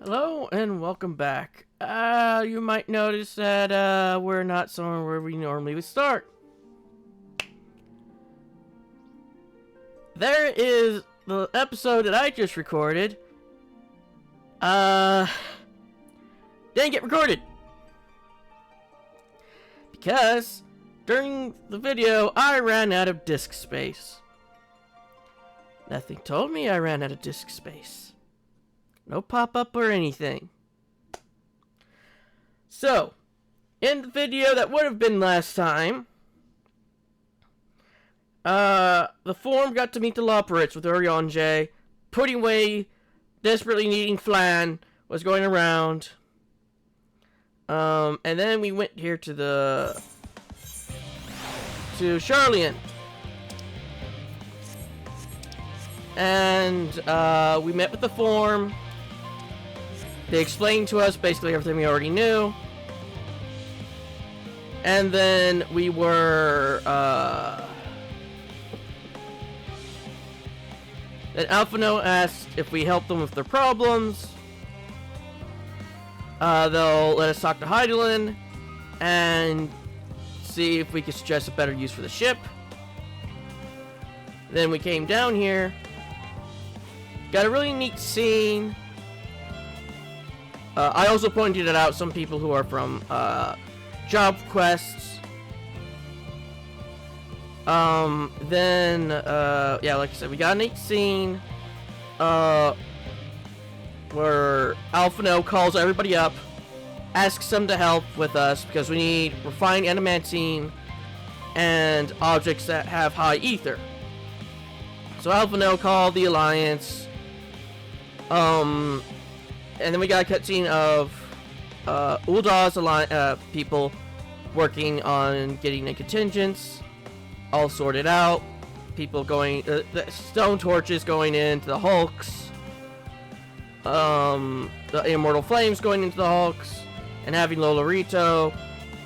Hello and welcome back. You might notice that we're not somewhere where we normally would start. There is the episode that I just recorded. Didn't get recorded. Because during the video I ran out of disk space. Nothing told me I ran out of disk space. No pop-up or anything. So, in the video that would have been last time, the form got to meet the Loperates with Orion J. Putting away, desperately needing Flan, was going around. And then we went here to Charlian. And, we met with the form. They explained to us basically everything we already knew. And then we were, then Alphino asked if we helped them with their problems. They'll let us talk to Levelin and see if we could suggest a better use for the ship. Then we came down here. Got a really neat scene. I also pointed it out, some people who are from job quests. Yeah, like I said, we got a neat scene where Alphino calls everybody up, asks them to help with us because we need refined adamantine and objects that have high ether. So Alphino called the Alliance. And then we got a cutscene of Uldaw's people working on getting the contingents all sorted out. People going, the stone torches going into the Hulks. The Immortal Flames going into the Hulks. And having Lolorito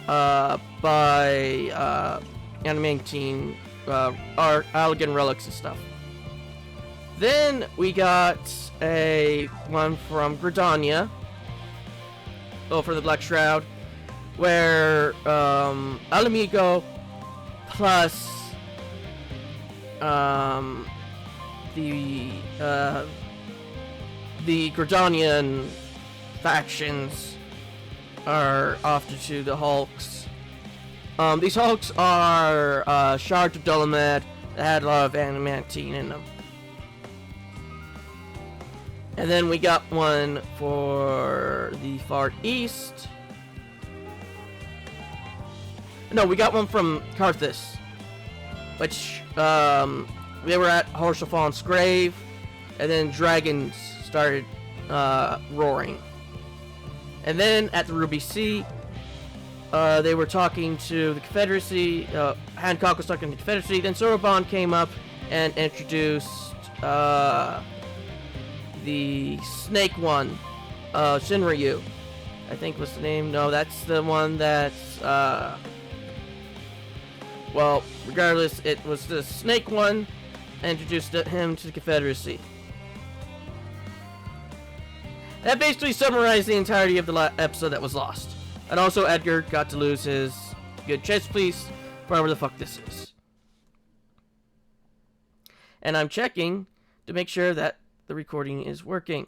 by animating our Allegan relics and stuff. Then we got one from Gridania, for the Black Shroud, where Alamigo plus the Gridanian factions are off to the Hulks. These Hulks are shards of Dolomed that had a lot of adamantine in them. And then we got one for the Far East. No, we got one from Karthus, which they were at Horshafon's grave, and then dragons started roaring. And then at the Ruby Sea, they were talking to the Confederacy. Hancock was talking to the Confederacy. Then Sorobon came up and introduced the snake one, Shinryu, I think was the name. No, that's the one that's, well, regardless, it was the snake one, introduced him to the Confederacy. That basically summarized the entirety of the episode that was lost. And also Edgar got to lose his good chest piece, wherever the fuck this is. And I'm checking to make sure that the recording is working.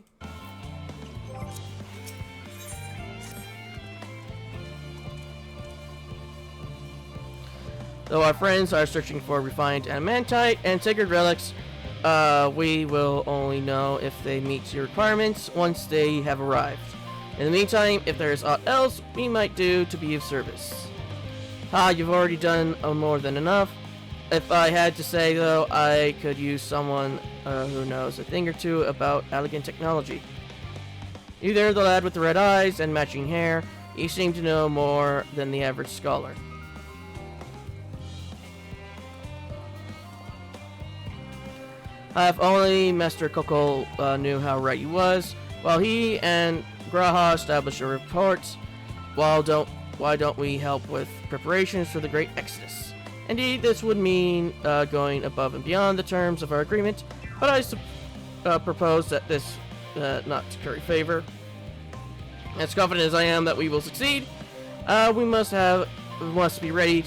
Though our friends are searching for refined adamantite and sacred relics, we will only know if they meet your requirements once they have arrived. In the meantime, if there is aught else we might do to be of service. You've already done more than enough. If I had to say, though, I could use someone who knows a thing or two about Allegan technology. Either the lad with the red eyes and matching hair, he seemed to know more than the average scholar. If only Master Kokol knew how right he was. While he and Graha established a report, why don't we help with preparations for the Great Exodus? Indeed, this would mean going above and beyond the terms of our agreement, but I propose that this not to curry favor. As confident as I am that we will succeed, we must be ready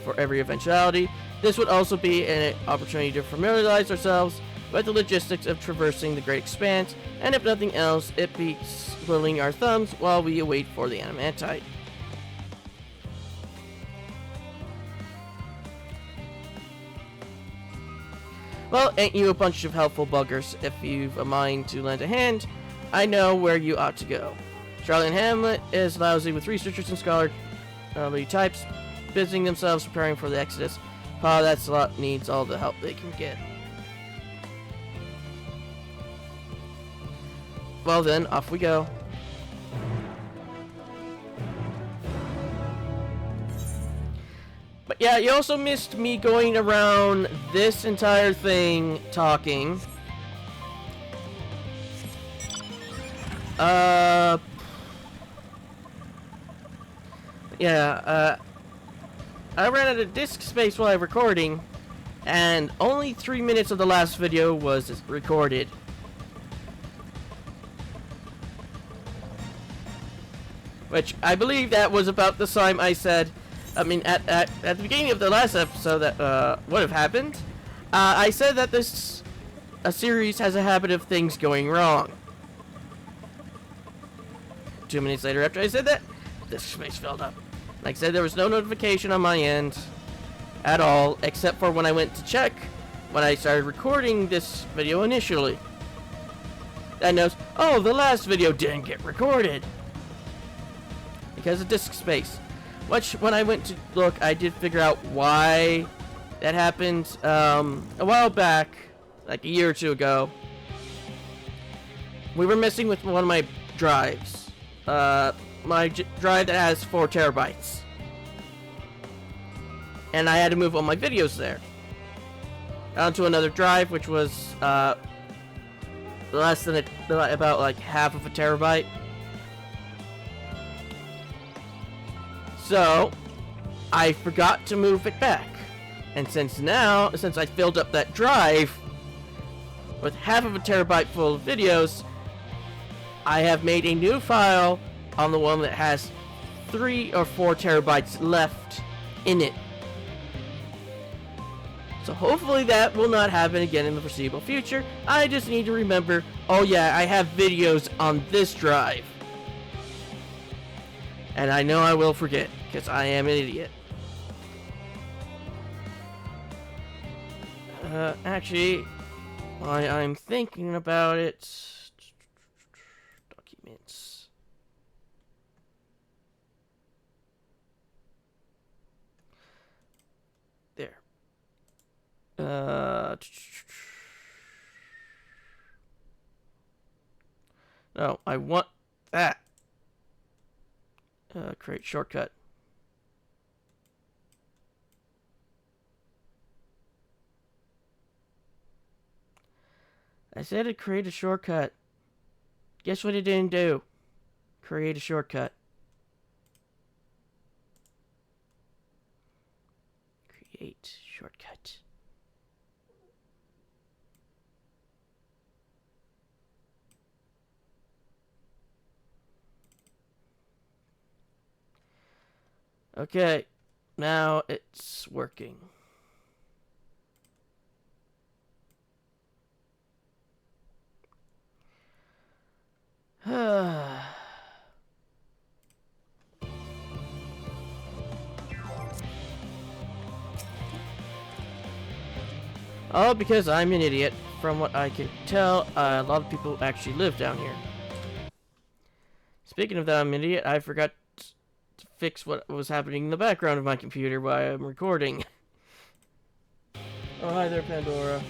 for every eventuality. This would also be an opportunity to familiarize ourselves with the logistics of traversing the Great Expanse, and if nothing else, it beats twiddling our thumbs while we await for the adamantite. Well, ain't you a bunch of helpful buggers? If you've a mind to lend a hand, I know where you ought to go. Charlie and Hamlet is lousy with researchers and scholarly types, busying themselves preparing for the Exodus. Pa, that slot needs all the help they can get. Well then, off we go. But yeah, you also missed me going around this entire thing talking. I ran out of disk space while I was recording, and only 3 minutes of the last video was recorded. Which, I believe that was about the time I said, at the beginning of the last episode that, would have happened, I said that this series has a habit of things going wrong. 2 minutes later after I said that, disk space filled up. Like I said, there was no notification on my end at all, except for when I went to check when I started recording this video initially. That knows, oh, the last video didn't get recorded because of disk space. Which, when I went to look, I did figure out why that happened a while back, like a year or two ago. We were messing with one of my drives. My drive that has 4 terabytes. And I had to move all my videos there. Onto another drive, which was less than about like half of a terabyte. So, I forgot to move it back. And since I filled up that drive with half of a terabyte full of videos, I have made a new file on the one that has 3 or 4 terabytes left in it. So hopefully that will not happen again in the foreseeable future. I just need to remember, oh yeah, I have videos on this drive. And I know I will forget, because I am an idiot. Actually, while I'm thinking about it... Documents... There. No, I want that. Create shortcut. I said to create a shortcut. Guess what it didn't do? Create a shortcut. Create shortcut. Okay, now it's working. All because I'm an idiot. From what I can tell, a lot of people actually live down here. Speaking of that, I'm an idiot. I forgot to fix what was happening in the background of my computer while I'm recording. Oh, hi there, Pandora.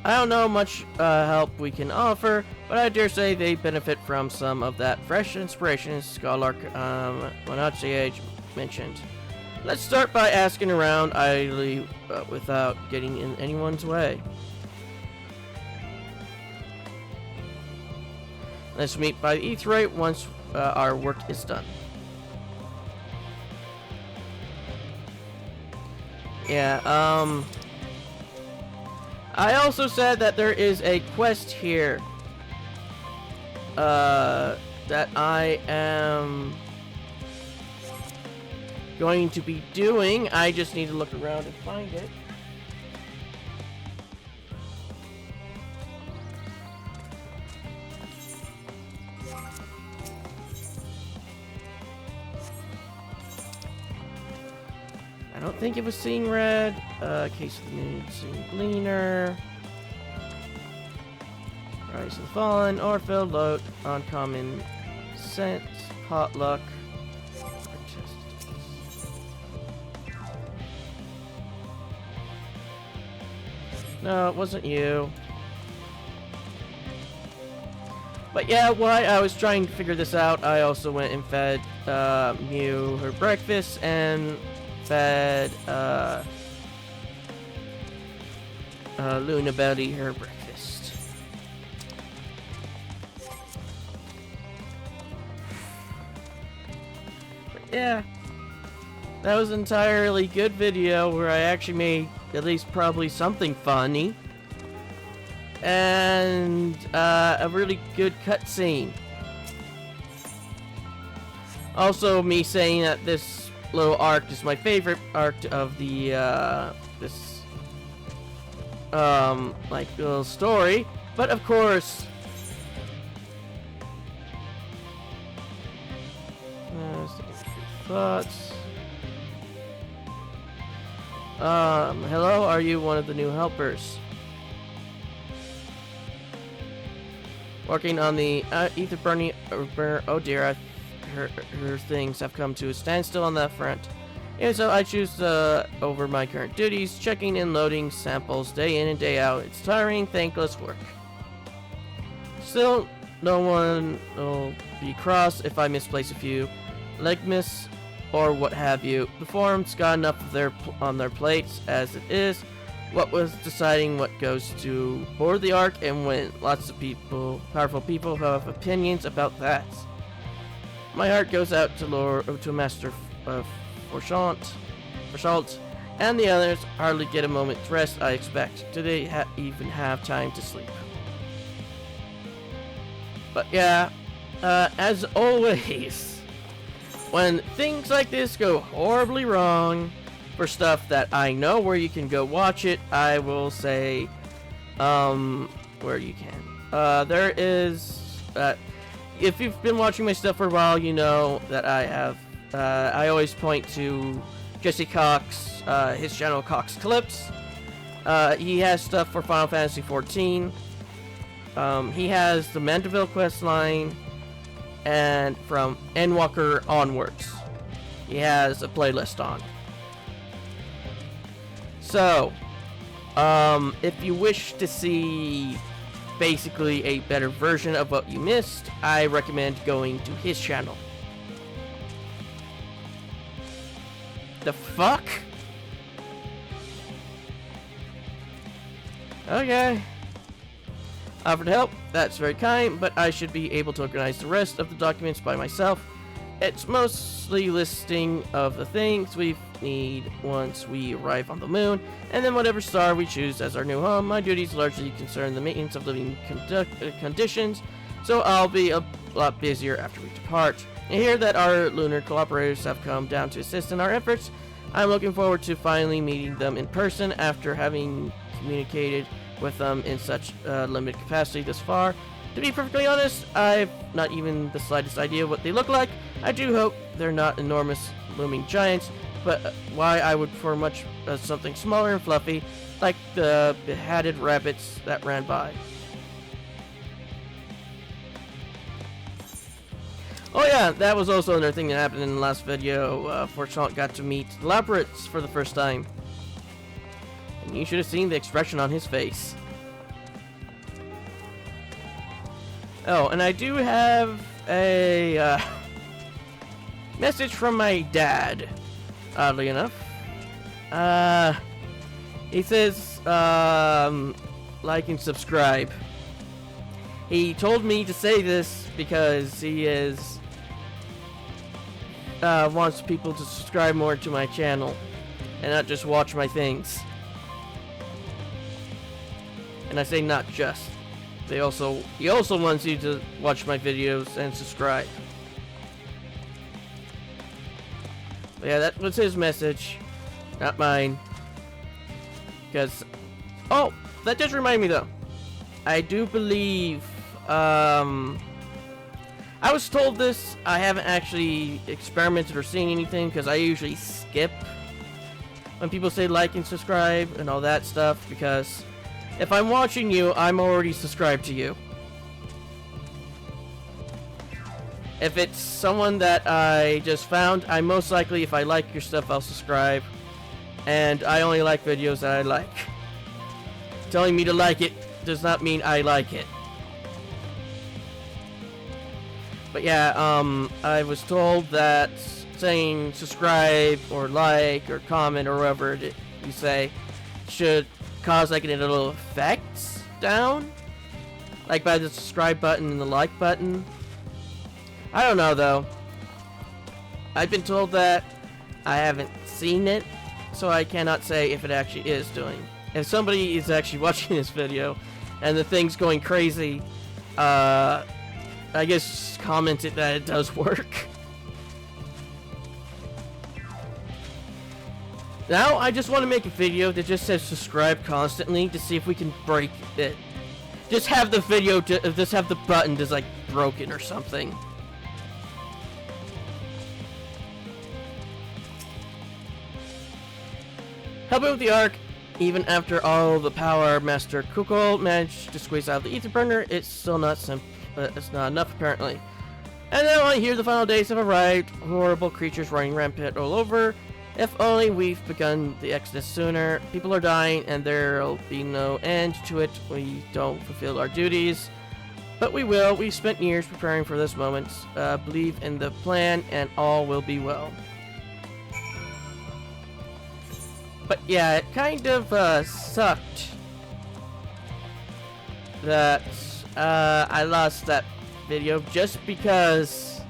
I don't know much help we can offer, but I dare say they benefit from some of that fresh inspiration Scholar Monachiage mentioned. Let's start by asking around idly without getting in anyone's way. Let's meet by the Etherite once our work is done. Yeah, I also said that there is a quest here that I am going to be doing. I just need to look around and find it. I don't think it was Seeing Red. Case of the Moon, Seeing Gleaner. Rise of the Fallen, Orfield, Load, Uncommon Scent, Potluck. No, it wasn't you. But yeah, while I was trying to figure this out, I also went and fed Mew her breakfast and fed Luna Betty her breakfast. But yeah, that was an entirely good video where I actually made at least probably something funny and a really good cutscene. Also, me saying that this little arc is my favorite arc of the this like little story, but of course thoughts. Hello, are you one of the new helpers? Working on the ether burning. Oh dear, her things have come to a standstill on that front. And so I choose over my current duties, checking and loading samples day in and day out. It's tiring, thankless work. Still, no one will be cross if I misplace a few legmas or what have you. The forum's got enough of on their plates as it is. What was deciding what goes to board the arc and when? Lots of people, powerful people who have opinions about that. My heart goes out to Master Forshalt and the others. Hardly get a moment's rest, I expect. Do they even have time to sleep? But yeah, as always, when things like this go horribly wrong for stuff that I know where you can go watch it, I will say where you can. There is if you've been watching my stuff for a while, you know that I have I always point to Jesse Cox, his channel Cox Clips. He has stuff for Final Fantasy XIV. He has the Mandeville quest line, and from Endwalker onwards, he has a playlist on. So, if you wish to see basically a better version of what you missed, I recommend going to his channel. The fuck? Okay. Offered help, that's very kind, but I should be able to organize the rest of the documents by myself. It's mostly listing of the things we need once we arrive on the moon, and then whatever star we choose as our new home. My duties largely concern the maintenance of living conditions, so I'll be a lot busier after we depart. I hear that our lunar collaborators have come down to assist in our efforts. I'm looking forward to finally meeting them in person after having communicated with them in such limited capacity thus far. To be perfectly honest, I've not even the slightest idea what they look like. I do hope they're not enormous looming giants, but why I would prefer much something smaller and fluffy, like the beheaded rabbits that ran by. Oh yeah, that was also another thing that happened in the last video. Fortunate got to meet Labyrinths for the first time. And you should have seen the expression on his face. Oh, and I do have a message from my dad, oddly enough. He says, like and subscribe. He told me to say this because he wants people to subscribe more to my channel and not just watch my things. And I say not just. He also wants you to watch my videos and subscribe. But yeah, that was his message, not mine. Because, oh, that does remind me though. I do believe, I was told this. I haven't actually experimented or seen anything because I usually skip when people say like and subscribe and all that stuff, because if I'm watching you, I'm already subscribed to you. If it's someone that I just found, I most likely, if I like your stuff, I'll subscribe. And I only like videos that I like. Telling me to like it does not mean I like it. But yeah, I was told that saying subscribe or like or comment or whatever you say should cause like a little effect down, like by the subscribe button and the like button. I don't know though. I've been told that. I haven't seen it, so I cannot say if it actually is doing. If somebody is actually watching this video and the thing's going crazy, I guess comment it that it does work. Now, I just want to make a video that just says subscribe constantly to see if we can break it. Just have the video, just have the button just like broken or something. Helping with the arc, even after all the power Master Kukul managed to squeeze out of the ether burner, it's still not it's not enough apparently. And now I hear the final days have arrived, horrible creatures running rampant all over. If only we've begun the exodus sooner. People are dying and there'll be no end to it. We don't fulfill our duties. But we will. We've spent years preparing for this moment. Believe in the plan and all will be well. But yeah, it kind of sucked that I lost that video just because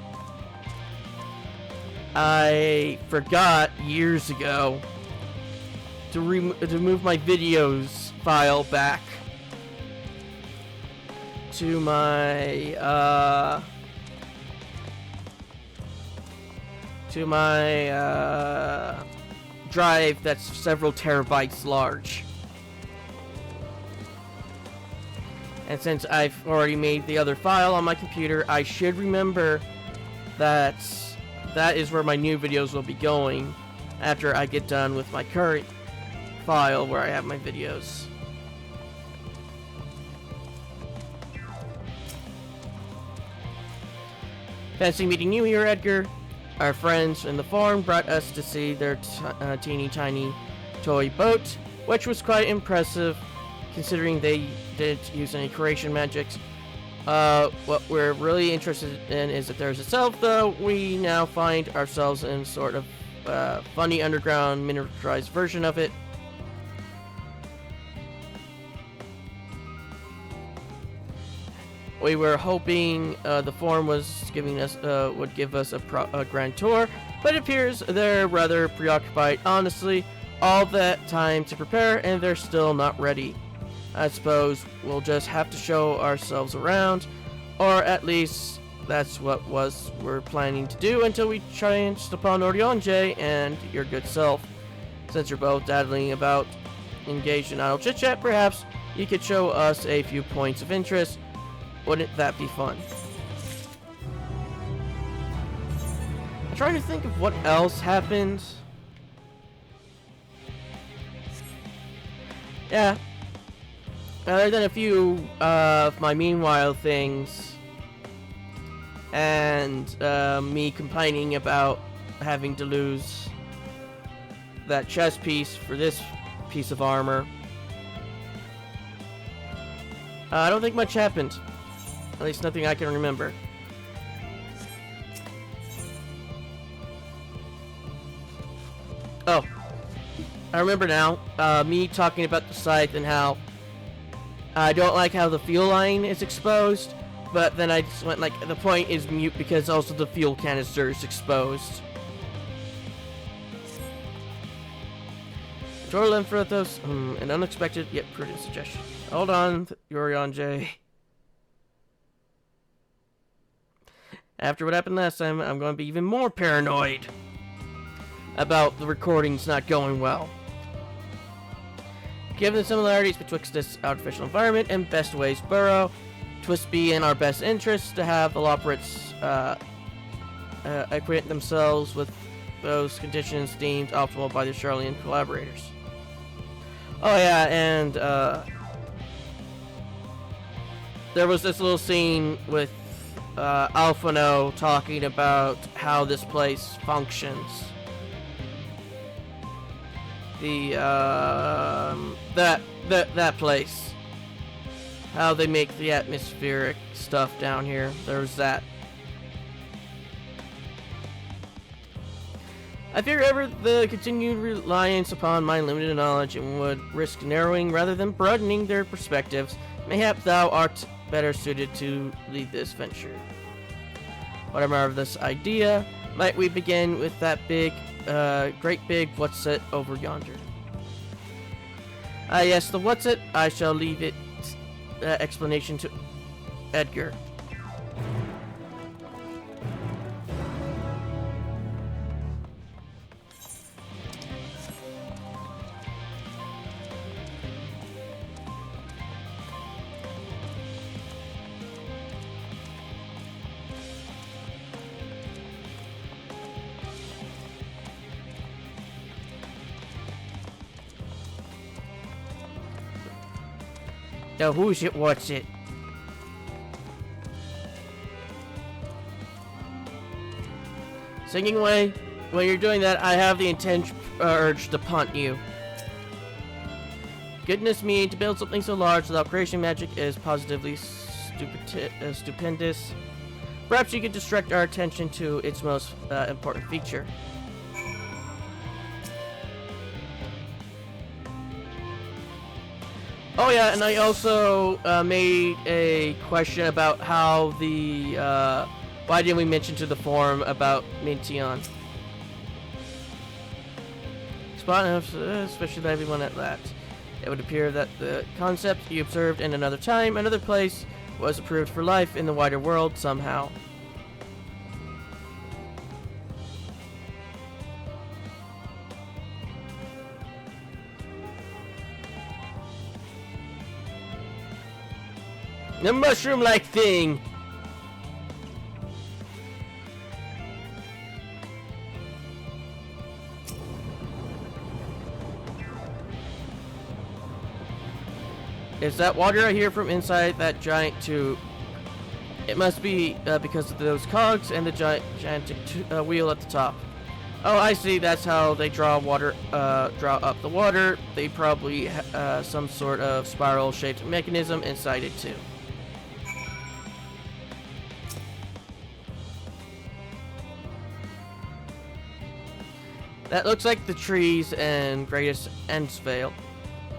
I forgot years ago to move my videos file back to my drive that's several terabytes large. And since I've already made the other file on my computer, I should remember that that is where my new videos will be going after I get done with my current file where I have my videos. Fancy meeting you here, Edgar. Our friends in the farm brought us to see their teeny tiny toy boat, which was quite impressive considering they didn't use any creation magics. What we're really interested in is if there's itself, though. We now find ourselves in sort of funny underground miniaturized version of it. We were hoping the forum was giving us would give us a grand tour, but it appears they're rather preoccupied. Honestly, all that time to prepare, and they're still not ready. I suppose we'll just have to show ourselves around, or at least that's what we're planning to do until we chanced upon Orionje and your good self. Since you're both daddling about engaged in idle chit-chat, perhaps you could show us a few points of interest. Wouldn't that be fun? I'm trying to think of what else happened. Yeah. Other than a few of my meanwhile things and me complaining about having to lose that chest piece for this piece of armor, I don't think much happened. At least nothing I can remember. Oh, I remember now. Me talking about the scythe and how I don't like how the fuel line is exposed, but then I just went like, the point is mute because also the fuel canister is exposed. Total Infrathos, an unexpected yet prudent suggestion. Hold on, Yorion J. After what happened last time, I'm going to be even more paranoid about the recordings not going well. Given the similarities betwixt this artificial environment and Best Ways Burrow, twists be in our best interest to have the Loporits acquaint themselves with those conditions deemed optimal by the Charlian collaborators. Oh yeah, and there was this little scene with Alphino talking about how this place functions. The that place, how they make the atmospheric stuff down here. There's that. I fear ever the continued reliance upon my limited knowledge would risk narrowing rather than broadening their perspectives. Mayhap thou art better suited to lead this venture. What a marvelous idea. Might we begin with that big, great big what's it over yonder? Yes, the what's it. I shall leave it explanation to Edgar. Now who's it, what's it? Singing away. When you're doing that, I have the urge to punt you. Goodness me, to build something so large without creation magic is positively stupendous. Perhaps you could distract our attention to its most important feature. Oh yeah, and I also made a question about how the why didn't we mention to the forum about Mintion? Spot enough, especially that everyone at that. It would appear that the concept you observed in another time, another place, was approved for life in the wider world somehow. The mushroom-like thing! Is that water I hear from inside that giant tube? It must be because of those cogs and the gigantic wheel at the top. Oh, I see. That's how they draw water. Draw up the water. They probably some sort of spiral-shaped mechanism inside it too. That looks like the trees and greatest Ensvale.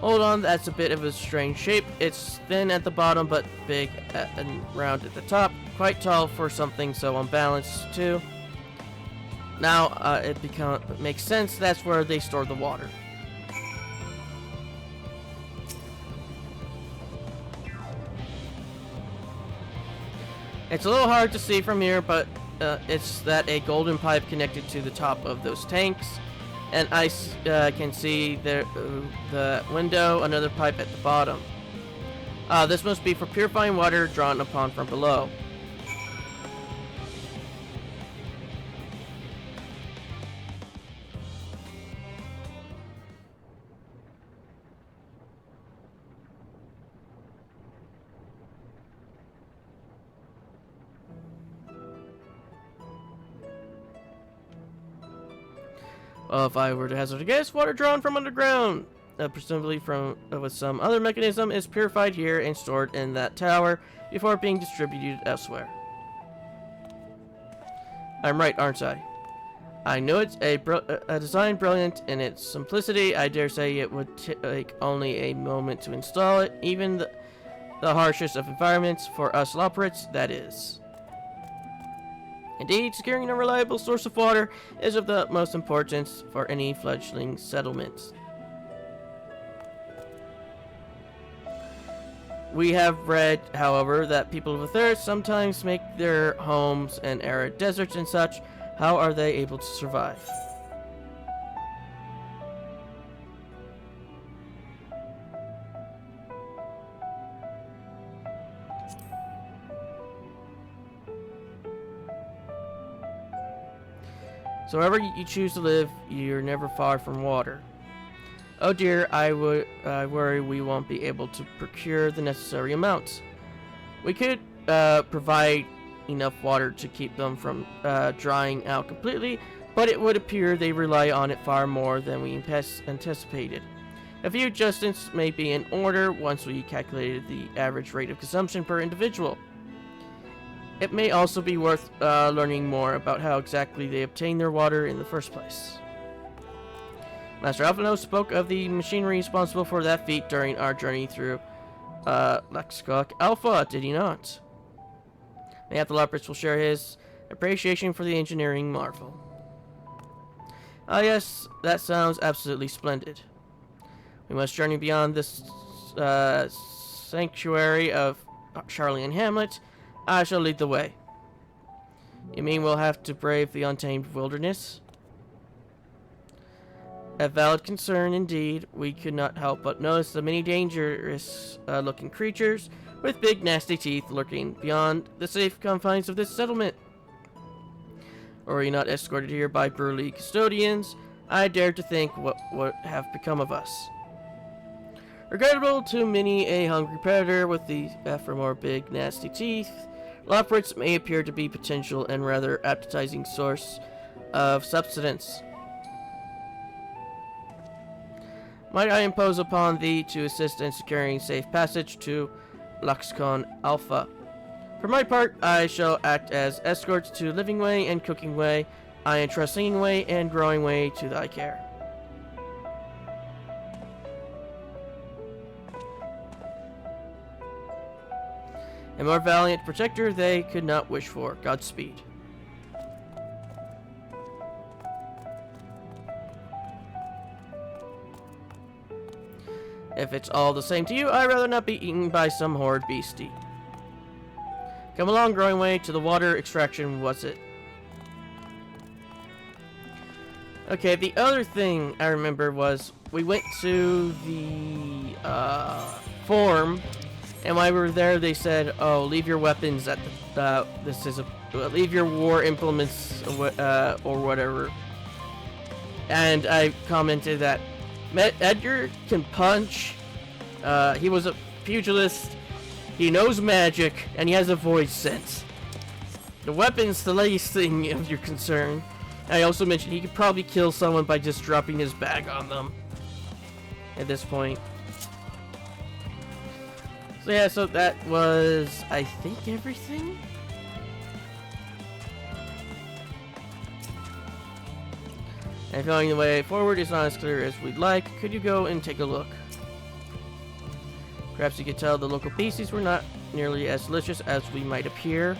Hold on, that's a bit of a strange shape. It's thin at the bottom, but big and round at the top. Quite tall for something so unbalanced, too. Now, it makes sense. That's where they store the water. It's a little hard to see from here, but it's that a golden pipe connected to the top of those tanks. And I can see the window, another pipe at the bottom. This must be for purifying water drawn upon from below. If I were to hazard a guess, water drawn from underground, presumably from with some other mechanism, is purified here and stored in that tower before being distributed elsewhere. I'm right, aren't I? I know it's a design brilliant in its simplicity. I dare say it would take only a moment to install it, even the harshest of environments, for us Loporits, that is. Indeed, securing a reliable source of water is of the utmost importance for any fledgling settlements. We have read, however, that people with thirst sometimes make their homes in arid deserts and such. How are they able to survive? So wherever you choose to live, you're never far from water. Oh dear, I worry we won't be able to procure the necessary amounts. We could provide enough water to keep them from drying out completely, but it would appear they rely on it far more than we anticipated. A few adjustments may be in order once we calculated the average rate of consumption per individual. It may also be worth learning more about how exactly they obtain their water in the first place. Master Alphino spoke of the machinery responsible for that feat during our journey through Lexcock Alpha, did he not? Mayhap the Leopards will share his appreciation for the engineering marvel. Ah yes, that sounds absolutely splendid. We must journey beyond this sanctuary of Charlian Hamlet. I shall lead the way. You mean we'll have to brave the untamed wilderness? A valid concern indeed. We could not help but notice the many dangerous looking creatures with big nasty teeth lurking beyond the safe confines of this settlement. Or were you not escorted here by burly custodians? I dare to think what would have become of us. Regrettable to many a hungry predator with the for more big nasty teeth, leopards may appear to be potential and rather appetizing source of subsistence. Might I impose upon thee to assist in securing safe passage to Luxcon Alpha? For my part, I shall act as escorts to Living Way and Cooking Way. I entrust Singing Way and Growing Way to thy care. A more valiant protector they could not wish for. Godspeed. If it's all the same to you, I'd rather not be eaten by some horrid beastie. Come along, Growing Way, to the water extraction, was it? Okay, the other thing I remember was we went to the forum, and while we were there, they said, "Oh, leave your weapons at the leave your war implements or whatever." And I commented that Edgar can punch. He was a pugilist. He knows magic, and he has a voice sense. The weapon's the least thing of your concern. I also mentioned he could probably kill someone by just dropping his bag on them. At this point. So yeah, so that was, I think, everything? And going the way forward is not as clear as we'd like. Could you go and take a look? Perhaps you could tell the local pieces were not nearly as delicious as we might appear.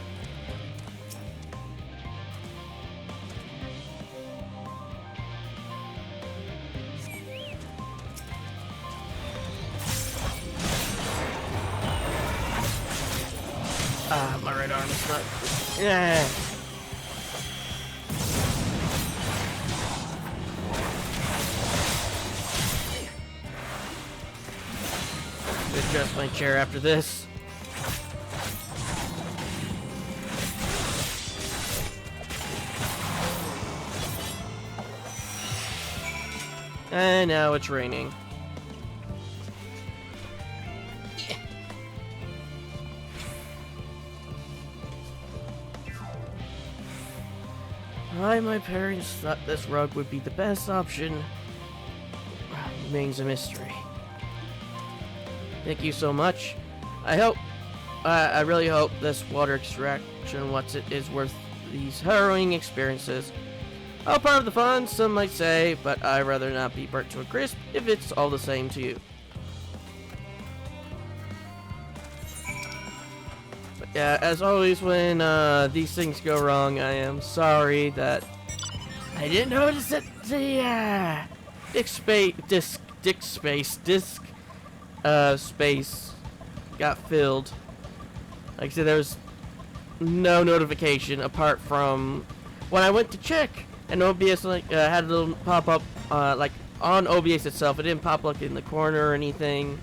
Ah, my right arm is not... Yeah. Adjust my chair after this. And now it's raining. Why my parents thought this rug would be the best option remains a mystery. Thank you so much. I really hope this water extraction is worth these harrowing experiences. All part of the fun, some might say, but I'd rather not be burnt to a crisp if it's all the same to you. But yeah, as always when these things go wrong, I am sorry that I didn't notice that the disk space got filled. Like I said, there was no notification apart from when I went to check, and OBS had a little pop up like on OBS itself. It didn't pop up in the corner or anything,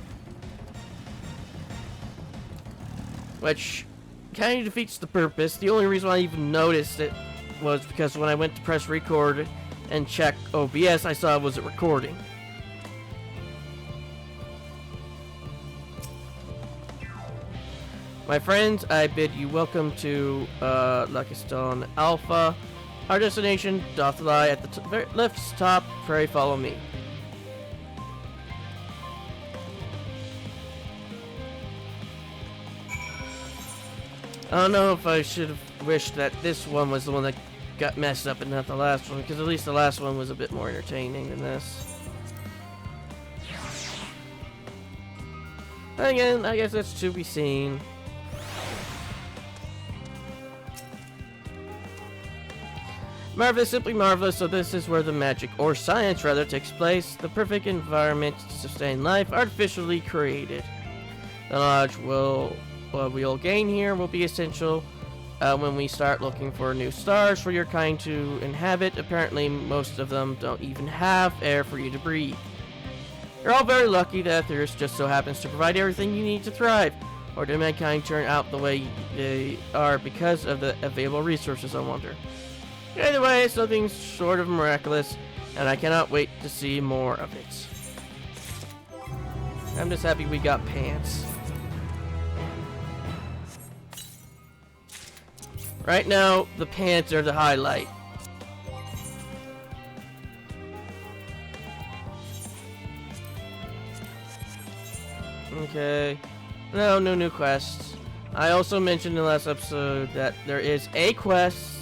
which kind of defeats the purpose. The only reason I even noticed it was because when I went to press record and check OBS, I saw it wasn't recording. My friends, I bid you welcome to Lucky Stone Alpha. Our destination doth lie at the very left's top. Pray follow me. I don't know if I should have wished that this one was the one that got messed up and not the last one, because at least the last one was a bit more entertaining than this. Again, I guess that's to be seen. Marvelous, simply marvelous, so this is where the magic, or science rather, takes place. The perfect environment to sustain life, artificially created. The knowledge we'll gain here will be essential when we start looking for new stars for your kind to inhabit. Apparently, most of them don't even have air for you to breathe. You're all very lucky that Earth just so happens to provide everything you need to thrive. Or did mankind turn out the way they are because of the available resources, I wonder. Either way, it's nothing short of miraculous, and I cannot wait to see more of it. I'm just happy we got pants. Right now, the pants are the highlight. Okay. No new quests. I also mentioned in the last episode that there is a quest.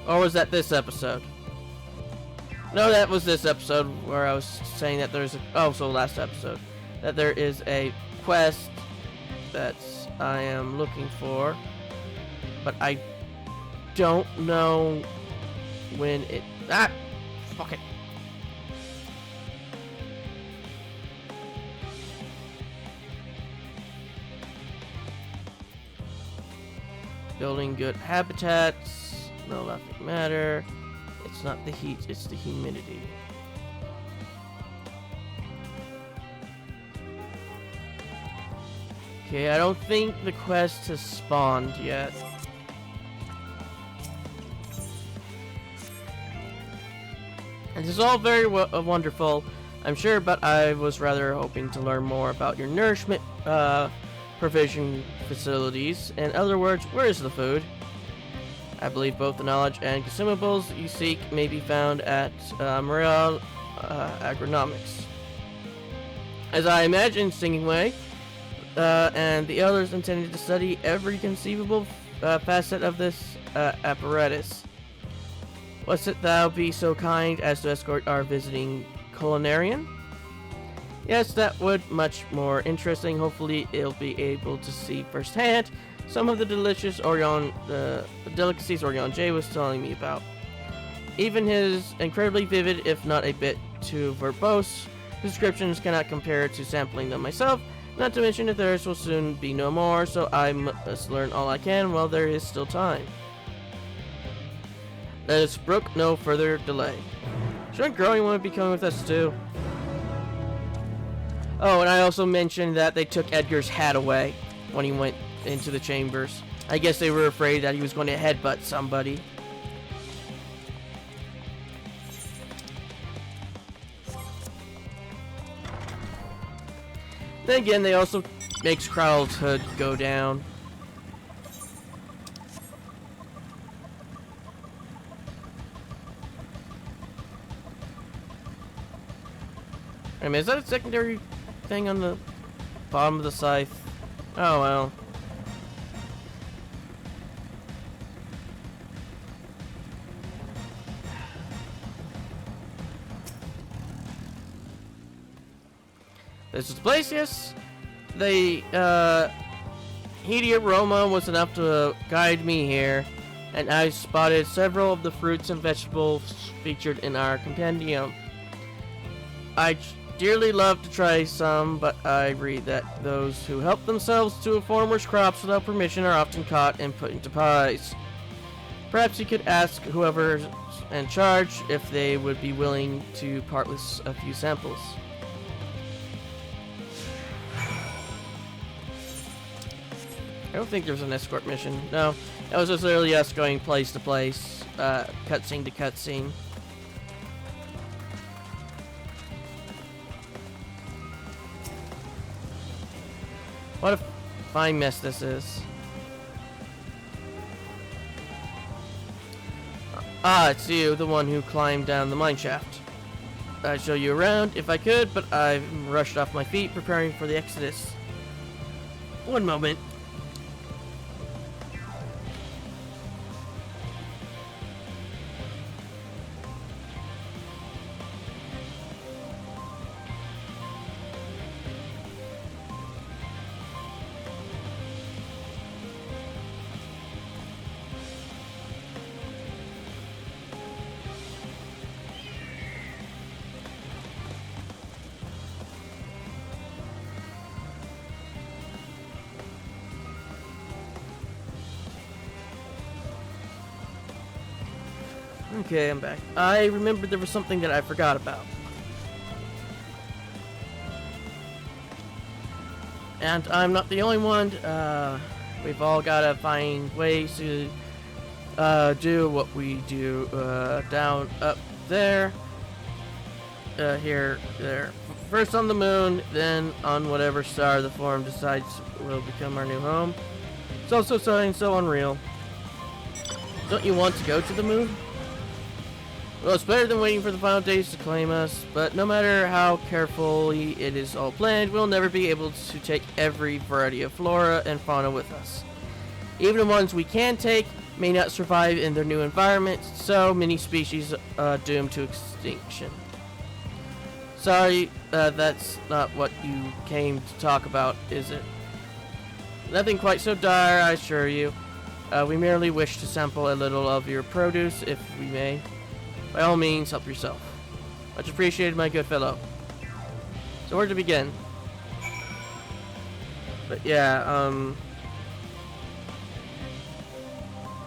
Or was that this episode? No, that was this episode where I was saying that there's last episode. That there is a quest that I am looking for. But I don't know when it... Ah! Fuck it. Building good habitats. No laughing matter. It's not the heat, it's the humidity. Okay, I don't think the quest has spawned yet. And this is all very wonderful, I'm sure, but I was rather hoping to learn more about your nourishment provision facilities. In other words, where is the food? I believe both the knowledge and consumables you seek may be found at Morale Agronomics. As I imagine, Singing Way and the others intended to study every conceivable facet of this apparatus. Was it thou be so kind as to escort our visiting culinarian? Yes, that would much more interesting. Hopefully, it'll be able to see firsthand some of the delicious delicacies Orion J was telling me about. Even his incredibly vivid, if not a bit too verbose, descriptions cannot compare to sampling them myself, not to mention that theirs will soon be no more, so I must learn all I can while there is still time. Let us brook no further delay. Shouldn't Growing want to be coming with us too? Oh, and I also mentioned that they took Edgar's hat away when he went into the chambers. I guess they were afraid that he was going to headbutt somebody. Then again, they also makes Crowell's hood go down. I mean, is that a secondary thing on the bottom of the scythe? Oh well. This is the place, yes. The heady aroma was enough to guide me here, and I spotted several of the fruits and vegetables featured in our compendium. I dearly love to try some, but I read that those who help themselves to a farmer's crops without permission are often caught and put into pies. Perhaps you could ask whoever's in charge if they would be willing to part with a few samples. I don't think there's an escort mission. No, that was just literally us going place to place, cutscene to cutscene. What a fine mess this is. Ah, it's you, the one who climbed down the mine shaft. I'd show you around if I could, but I've rushed off my feet preparing for the exodus. One moment. Okay, I'm back. I remembered there was something that I forgot about. And I'm not the only one. We've all got to find ways to do what we do down, up, there, here, there. First on the moon, then on whatever star the forum decides will become our new home. It's also something so unreal. Don't you want to go to the moon? Well, it's better than waiting for the final days to claim us, but no matter how carefully it is all planned, we'll never be able to take every variety of flora and fauna with us. Even the ones we can take may not survive in their new environment, so many species are doomed to extinction. Sorry, that's not what you came to talk about, is it? Nothing quite so dire, I assure you. We merely wish to sample a little of your produce, if we may. By all means, help yourself. Much appreciated, my good fellow. So where to begin? But yeah,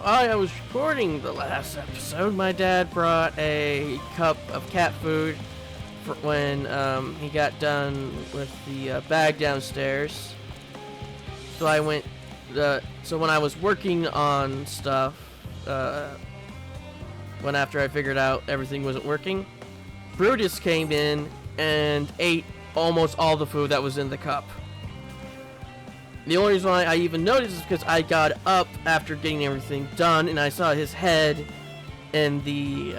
while I was recording the last episode, my dad brought a cup of cat food for when he got done with the bag downstairs. So I went, so when I was working on stuff, when after I figured out everything wasn't working, Brutus came in and ate almost all the food that was in the cup. The only reason why I even noticed is because I got up after getting everything done and I saw his head in the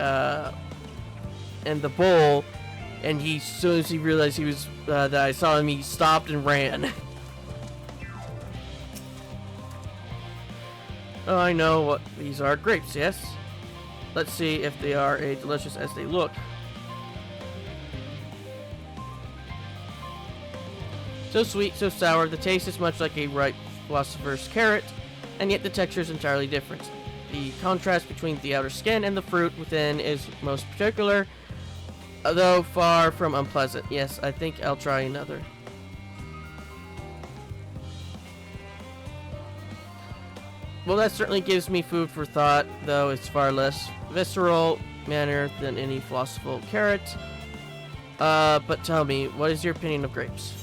bowl, and he, as soon as he realized he was that I saw him, he stopped and ran. Oh, I know what these are. Grapes, yes? Let's see if they are as delicious as they look. So sweet, so sour, the taste is much like a ripe philosopher's carrot, and yet the texture is entirely different. The contrast between the outer skin and the fruit within is most particular, though far from unpleasant. Yes, I think I'll try another. Well, that certainly gives me food for thought, though it's far less visceral manner than any philosophical carrot. But tell me, what is your opinion of grapes?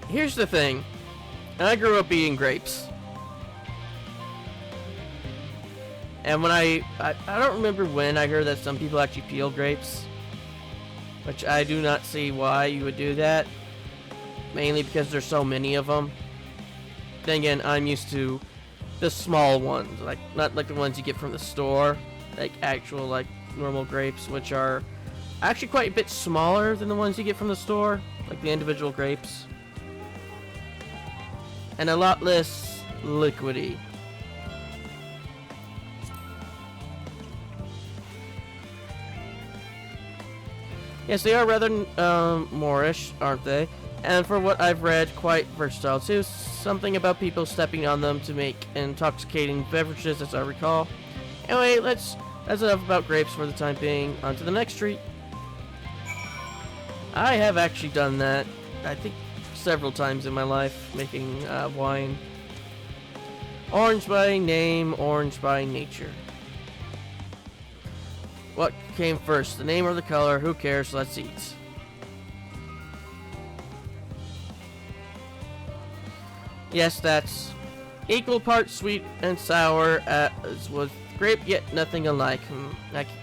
Here's the thing. I grew up eating grapes. And when I don't remember when I heard that some people actually peel grapes, which I do not see why you would do that, mainly because there's so many of them. Then again, I'm used to the small ones, like not like the ones you get from the store, like actual like normal grapes, which are actually quite a bit smaller than the ones you get from the store, like the individual grapes, and a lot less liquidy. Yes, they are rather Moorish, aren't they? and for what I've read, quite versatile too. Something about people stepping on them to make intoxicating beverages, as I recall. Anyway, that's enough about grapes for the time being. On to the next treat. I have actually done that, I think, several times in my life, making wine. Orange by name, orange by nature. What came first, the name or the color? Who cares? Let's eat. Yes, that's equal parts sweet and sour, as was grape, yet nothing alike.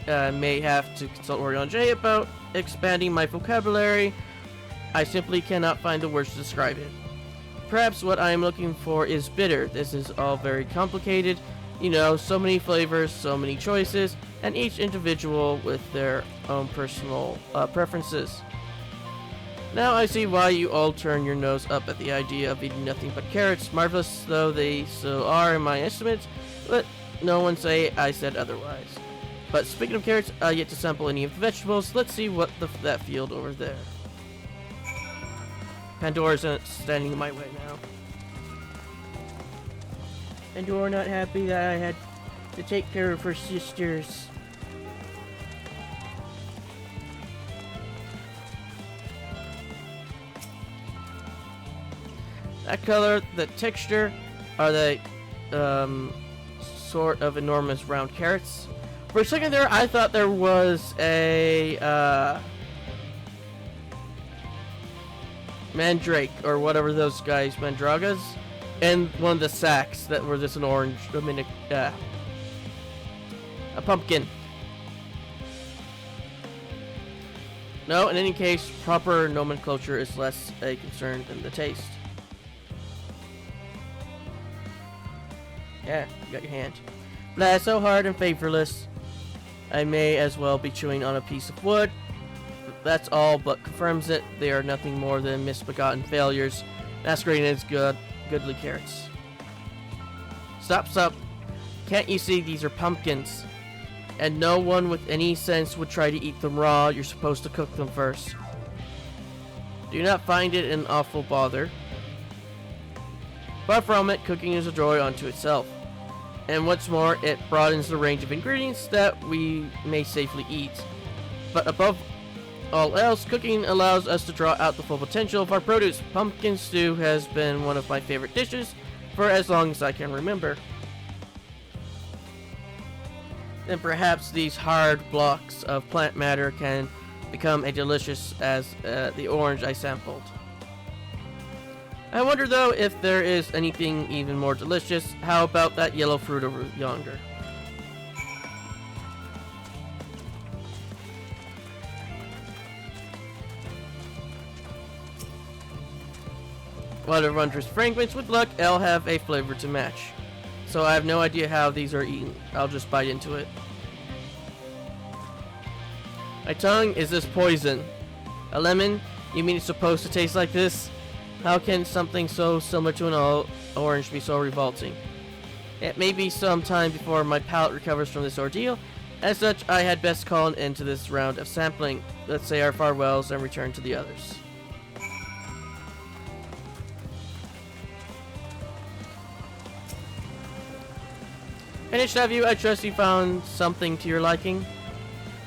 I may have to consult Orion J about expanding my vocabulary. I simply cannot find the words to describe it. Perhaps what I am looking for is bitter. This is all very complicated. You know, so many flavors, so many choices, and each individual with their own personal preferences. Now I see why you all turn your nose up at the idea of eating nothing but carrots. Marvelous though they still are in my estimates, let no one say I said otherwise. But speaking of carrots, yet to sample any of the vegetables. Let's see what that field over there. Pandora's standing in my way now. Pandora not happy that I had to take care of her sisters. That color, the texture, are the sort of enormous round carrots. For a second there, I thought there was a mandrake or whatever those guys, mandragas, and one of the sacks that were just an orange, a pumpkin. No, in any case, proper nomenclature is less a concern than the taste. Yeah, you got your hand. Blah, so hard and flavorless. I may as well be chewing on a piece of wood. That's all but confirms it. They are nothing more than misbegotten failures, masquerading as goodly carrots. Stop. Can't you see these are pumpkins? And no one with any sense would try to eat them raw. You're supposed to cook them first. Do you not find it an awful bother? Far from it, cooking is a joy unto itself. And what's more, it broadens the range of ingredients that we may safely eat. But above all else, cooking allows us to draw out the full potential of our produce. Pumpkin stew has been one of my favorite dishes for as long as I can remember. Then perhaps these hard blocks of plant matter can become as delicious as the orange I sampled. I wonder though if there is anything even more delicious. How about that yellow fruit over yonder? What a wondrous fragrance. With luck, I'll have a flavor to match. So I have no idea how these are eaten. I'll just bite into it. My tongue, is this poison? A lemon? You mean it's supposed to taste like this? How can something so similar to an orange be so revolting? It may be some time before my palate recovers from this ordeal. As such, I had best call an end to this round of sampling. Let's say our farewells and return to the others. Finished, have you? I trust you found something to your liking.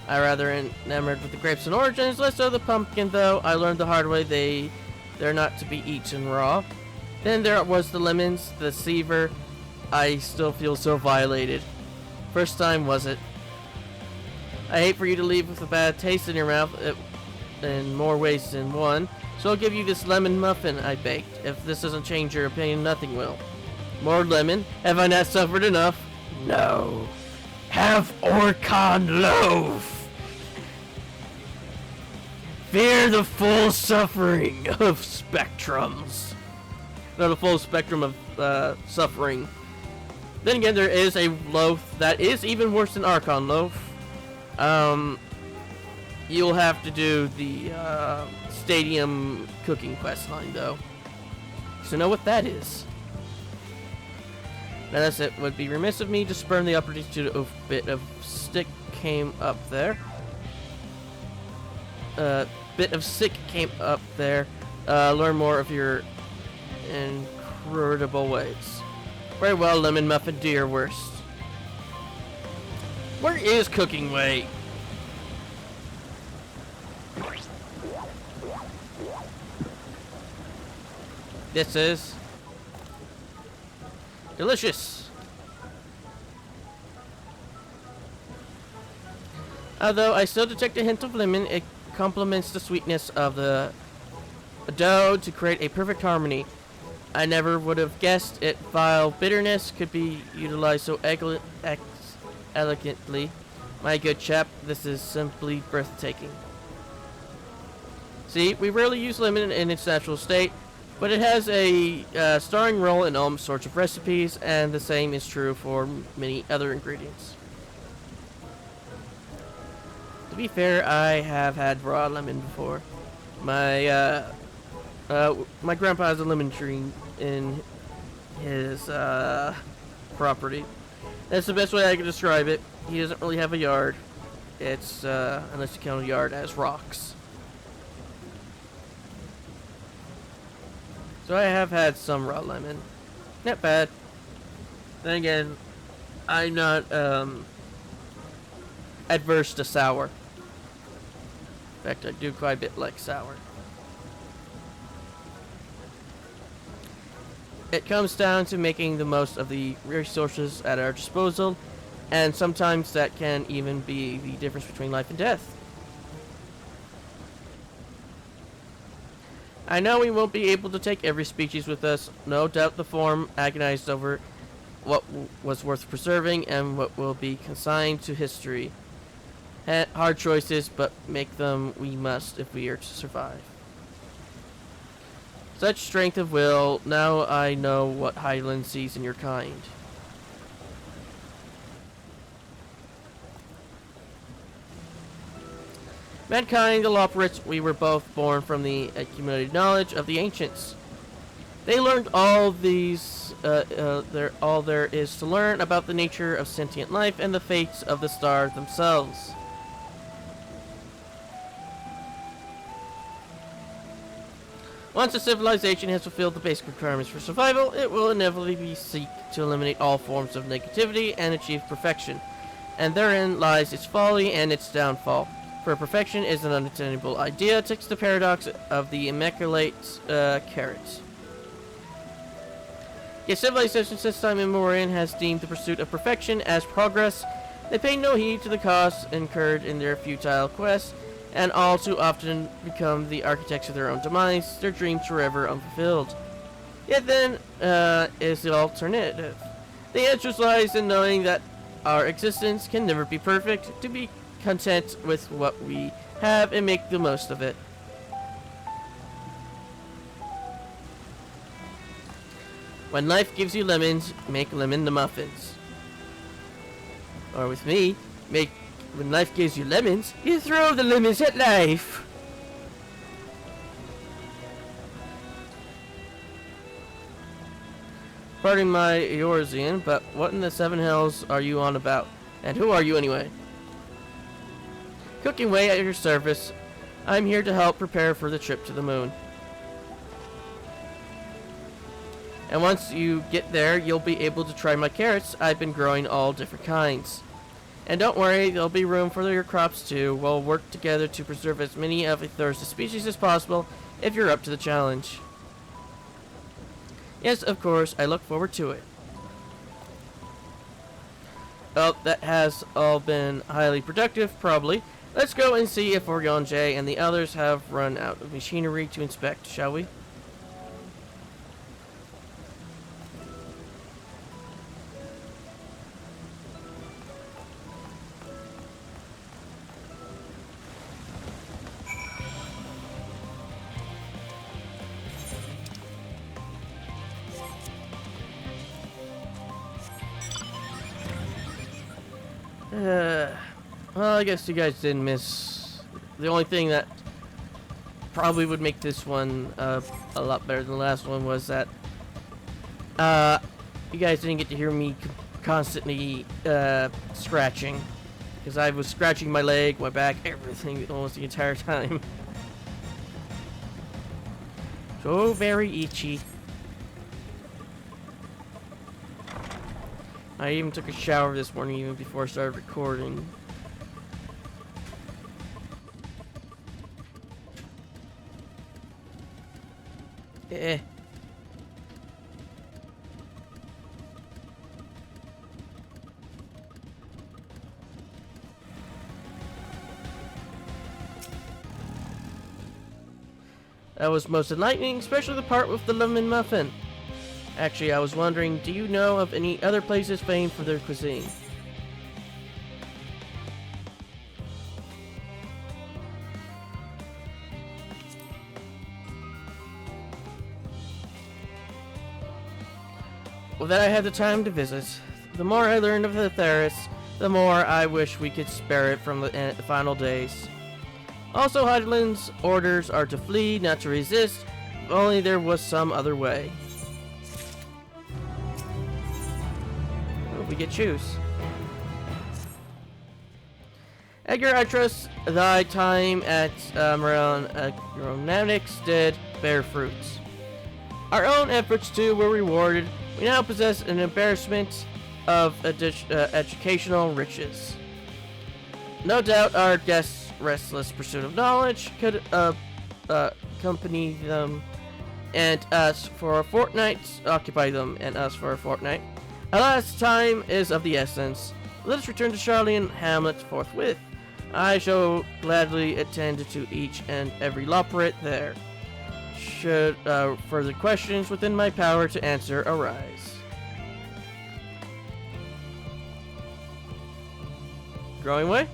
I rather enamored with the grapes and oranges, less so the pumpkin though. I learned the hard way they're not to be eaten raw. Then there was the lemons, the seaver. I still feel so violated. First time was it? I hate for you to leave with a bad taste in your mouth in more ways than one. So I'll give you this lemon muffin I baked. If this doesn't change your opinion, nothing will. More lemon? Have I not suffered enough? No. Have Orcon loaf. Fear the full suffering of spectrums. Not a full spectrum of suffering. Then again, there is a loaf that is even worse than Archon loaf. You'll have to do the stadium cooking quest line though, so know what that is. Now that's it. Would be remiss of me to spurn the opportunity to a bit of stick came up there. Bit of sick came up there. learn more of your incredible ways. Very well, Lemon Muffin, do your worst. Where is Cooking Way? This is delicious. Although I still detect a hint of lemon, it complements the sweetness of the dough to create a perfect harmony. I never would have guessed it vile bitterness could be utilized so elegantly. My good chap, this is simply breathtaking. See, we rarely use lemon in its natural state, but it has a starring role in all sorts of recipes, and the same is true for many other ingredients. To be fair, I have had raw lemon before. My grandpa has a lemon tree in his property. That's the best way I can describe it. He doesn't really have a yard. It's unless you count a yard as rocks. So I have had some raw lemon. Not bad. Then again, I'm not adverse to sour. In fact, I do quite a bit like sour. It comes down to making the most of the resources at our disposal, and sometimes that can even be the difference between life and death. I know we won't be able to take every species with us. No doubt the form agonized over what was worth preserving and what will be consigned to history. Hard choices, but make them we must if we are to survive. Such strength of will, now I know what Highland sees in your kind. Mankind, the Loperates, we were both born from the accumulated knowledge of the ancients. They learned all there is to learn about the nature of sentient life and the fates of the stars themselves. Once a civilization has fulfilled the basic requirements for survival, it will inevitably seek to eliminate all forms of negativity and achieve perfection. And therein lies its folly and its downfall. For perfection is an unattainable idea, takes the paradox of the immaculate carrot. Yet civilization since time immemorial has deemed the pursuit of perfection as progress. They pay no heed to the costs incurred in their futile quest, and all too often become the architects of their own demise, their dreams forever unfulfilled. Yet then is the alternative. The answer lies in knowing that our existence can never be perfect, to be content with what we have and make the most of it. When life gives you lemons, make lemon the muffins. Or with me, when life gives you lemons, you throw the lemons at life. Pardon my Eorzean, but what in the seven hells are you on about? And who are you anyway? Cooking Way at your service. I'm here to help prepare for the trip to the moon. And once you get there, you'll be able to try my carrots. I've been growing all different kinds. And don't worry, there'll be room for your crops too. We'll work together to preserve as many of a thirsty species as possible if you're up to the challenge. Yes, of course, I look forward to it. Well, that has all been highly productive, probably. Let's go and see if Orion J and the others have run out of machinery to inspect, shall we? Well, I guess you guys didn't miss. The only thing that probably would make this one a lot better than the last one was that you guys didn't get to hear me constantly scratching, because I was scratching my leg, my back, everything almost the entire time. So very itchy. I even took a shower this morning even before I started recording. Eh. That was most enlightening, especially the part with the lemon muffin. Actually, I was wondering, do you know of any other places famed for their cuisine? Well, that I had the time to visit. The more I learned of the Theris, the more I wish we could spare it from the final days. Also, Heidelin's orders are to flee, not to resist. If only there was some other way. Well, we get choose. Edgar, I trust thy time at aeronautics did bear fruits. Our own efforts too were rewarded. We now possess an embarrassment of educational riches. No doubt our guests' restless pursuit of knowledge could accompany them and us for a fortnight, occupy them and us for a fortnight. Alas, time is of the essence. Let us return to Charlie and Hamlet forthwith. I shall gladly attend to each and every loperate there. Should further questions within my power to answer arise. Growing way?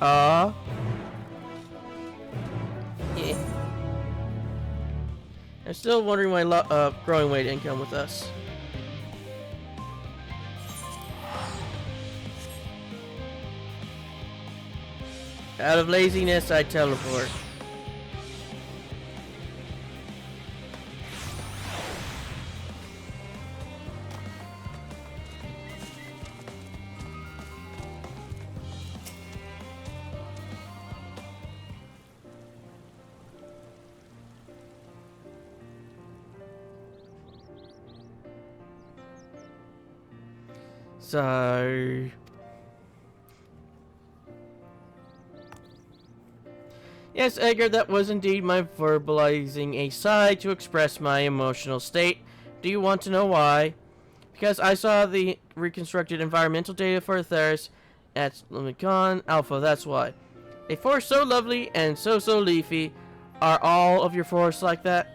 Yeah. I'm still wondering why Growing Way didn't come with us. Out of laziness, I teleport. So... Yes, Edgar, that was indeed my verbalizing a sigh to express my emotional state. Do you want to know why? Because I saw the reconstructed environmental data for Theris at Levelin Alpha, that's why. A forest so lovely and so leafy. Are all of your forests like that?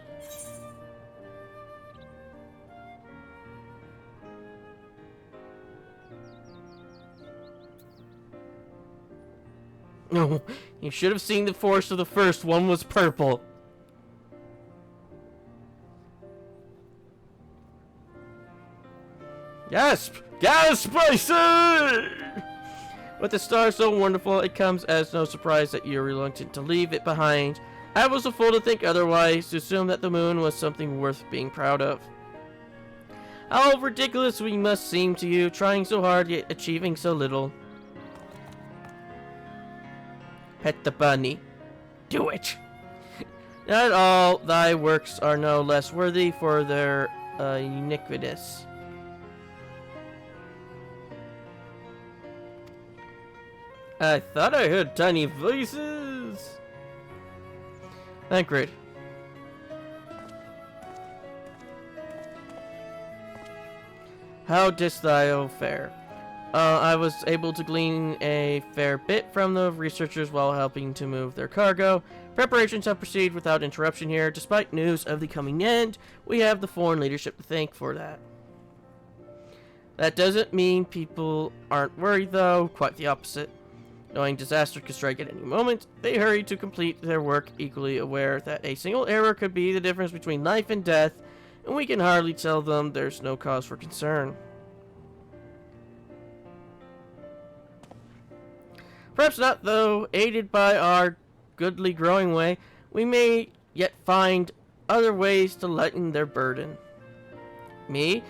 No, you should have seen the forest of the first one was purple. Gasp! Gasp, I say! With the star so wonderful, it comes as no surprise that you're reluctant to leave it behind. I was a fool to think otherwise, to assume that the moon was something worth being proud of. How ridiculous we must seem to you, trying so hard yet achieving so little. Pet the bunny. Do it. Not all thy works are no less worthy for their uniqueness. I thought I heard tiny voices. Great. How didst thou fare? I was able to glean a fair bit from the researchers while helping to move their cargo. Preparations have proceeded without interruption here. Despite news of the coming end, we have the foreign leadership to thank for that. That doesn't mean people aren't worried, though. Quite the opposite. Knowing disaster could strike at any moment, they hurry to complete their work, equally aware that a single error could be the difference between life and death, and we can hardly tell them there's no cause for concern. Perhaps not, though. Aided by our goodly growing way, we may yet find other ways to lighten their burden. Me?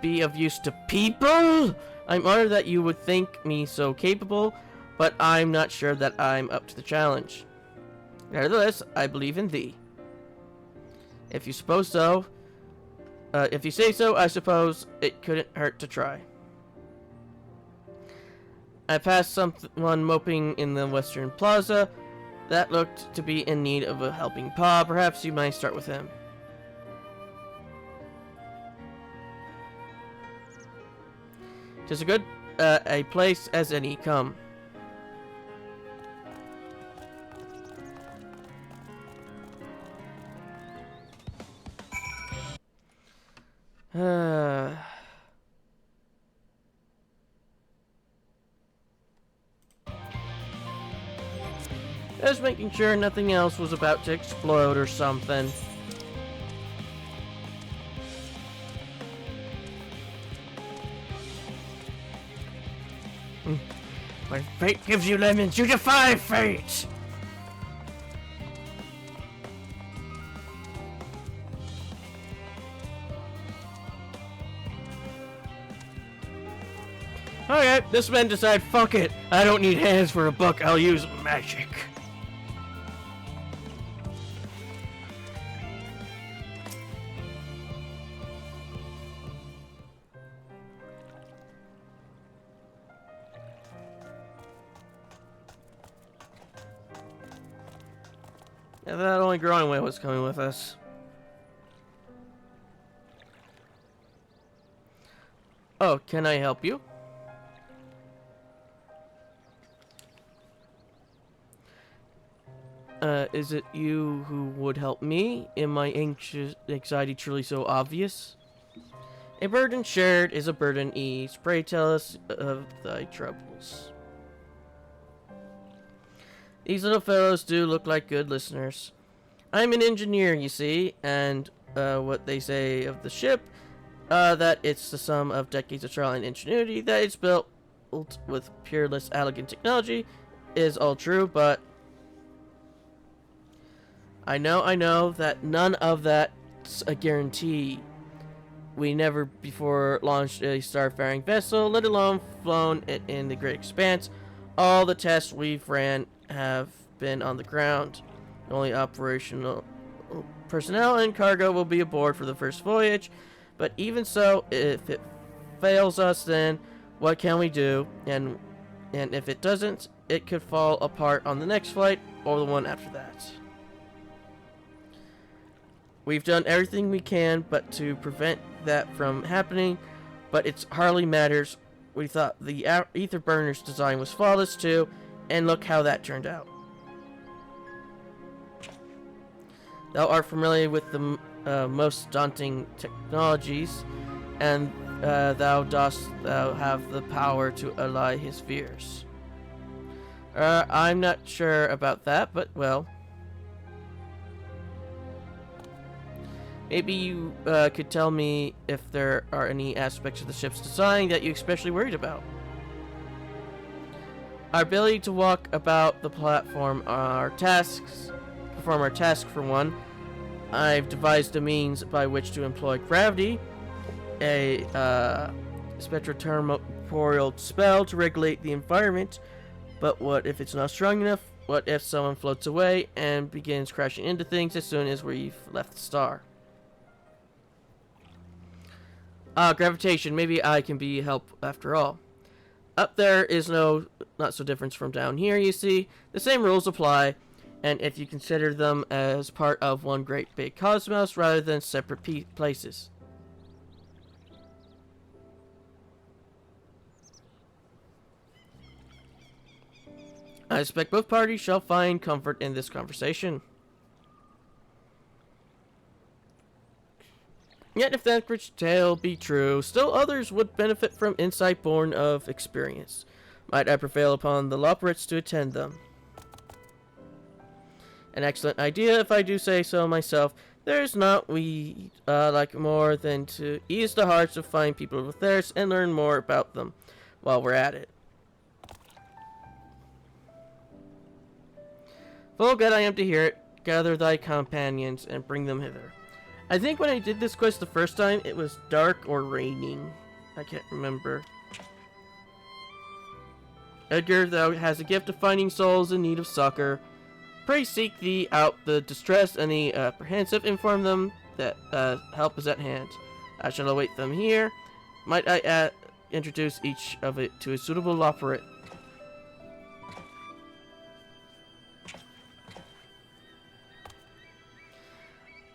Be of use to people? I'm honored that you would think me so capable, but I'm not sure that I'm up to the challenge. Nevertheless, I believe in thee. If you suppose so, if you say so, I suppose it couldn't hurt to try. I passed someone moping in the Western Plaza that looked to be in need of a helping paw. Perhaps you might start with him. Tis a good a place as any. Come. Just making sure nothing else was about to explode or something. When fate gives you lemons, you defy fate! Okay, this man decided, fuck it. I don't need hands for a buck, I'll use magic. Yeah, that only growing whale was coming with us. Oh, can I help you? Is it you who would help me? Am my anxiety truly so obvious? A burden shared is a burden eased. Pray tell us of thy troubles. These little fellows do look like good listeners. I'm an engineer, you see, and what they say of the ship, that it's the sum of decades of trial and ingenuity, that it's built with peerless, elegant technology, is all true, but I know that none of that's a guarantee. We never before launched a starfaring vessel, let alone flown it in the great expanse. All the tests we've ran have been on the ground. Only operational personnel and cargo will be aboard for the first voyage. But even so, if it fails us, then what can we do? And if it doesn't, it could fall apart on the next flight or the one after that. We've done everything we can but to prevent that from happening, but it hardly matters. We thought the ether burner's design was flawless too, and look how that turned out. Thou art familiar with the most daunting technologies, and thou have the power to allay his fears. I'm not sure about that, but well. Maybe you could tell me if there are any aspects of the ship's design that you're especially worried about. Our ability to walk about the platform, perform our task for one. I've devised a means by which to employ gravity, a spectrotemporal spell to regulate the environment. But what if it's not strong enough? What if someone floats away and begins crashing into things as soon as we've left the star? Gravitation. Maybe I can be help after all. Up there is not so different from down here, you see. The same rules apply, and if you consider them as part of one great big cosmos rather than separate places. I expect both parties shall find comfort in this conversation. Yet if that rich tale be true, still others would benefit from insight born of experience. Might I prevail upon the Loporits to attend them? An excellent idea, if I do say so myself. There's not we like more than to ease the hearts of fine people with theirs and learn more about them while we're at it. Full good I am to hear it. Gather thy companions and bring them hither. I think when I did this quest the first time, it was dark or raining. I can't remember. Edgar, thou has a gift of finding souls in need of succor. Pray seek thee out the distressed and the apprehensive. Inform them that help is at hand. I shall await them here. Might I introduce each of it to a suitable operate?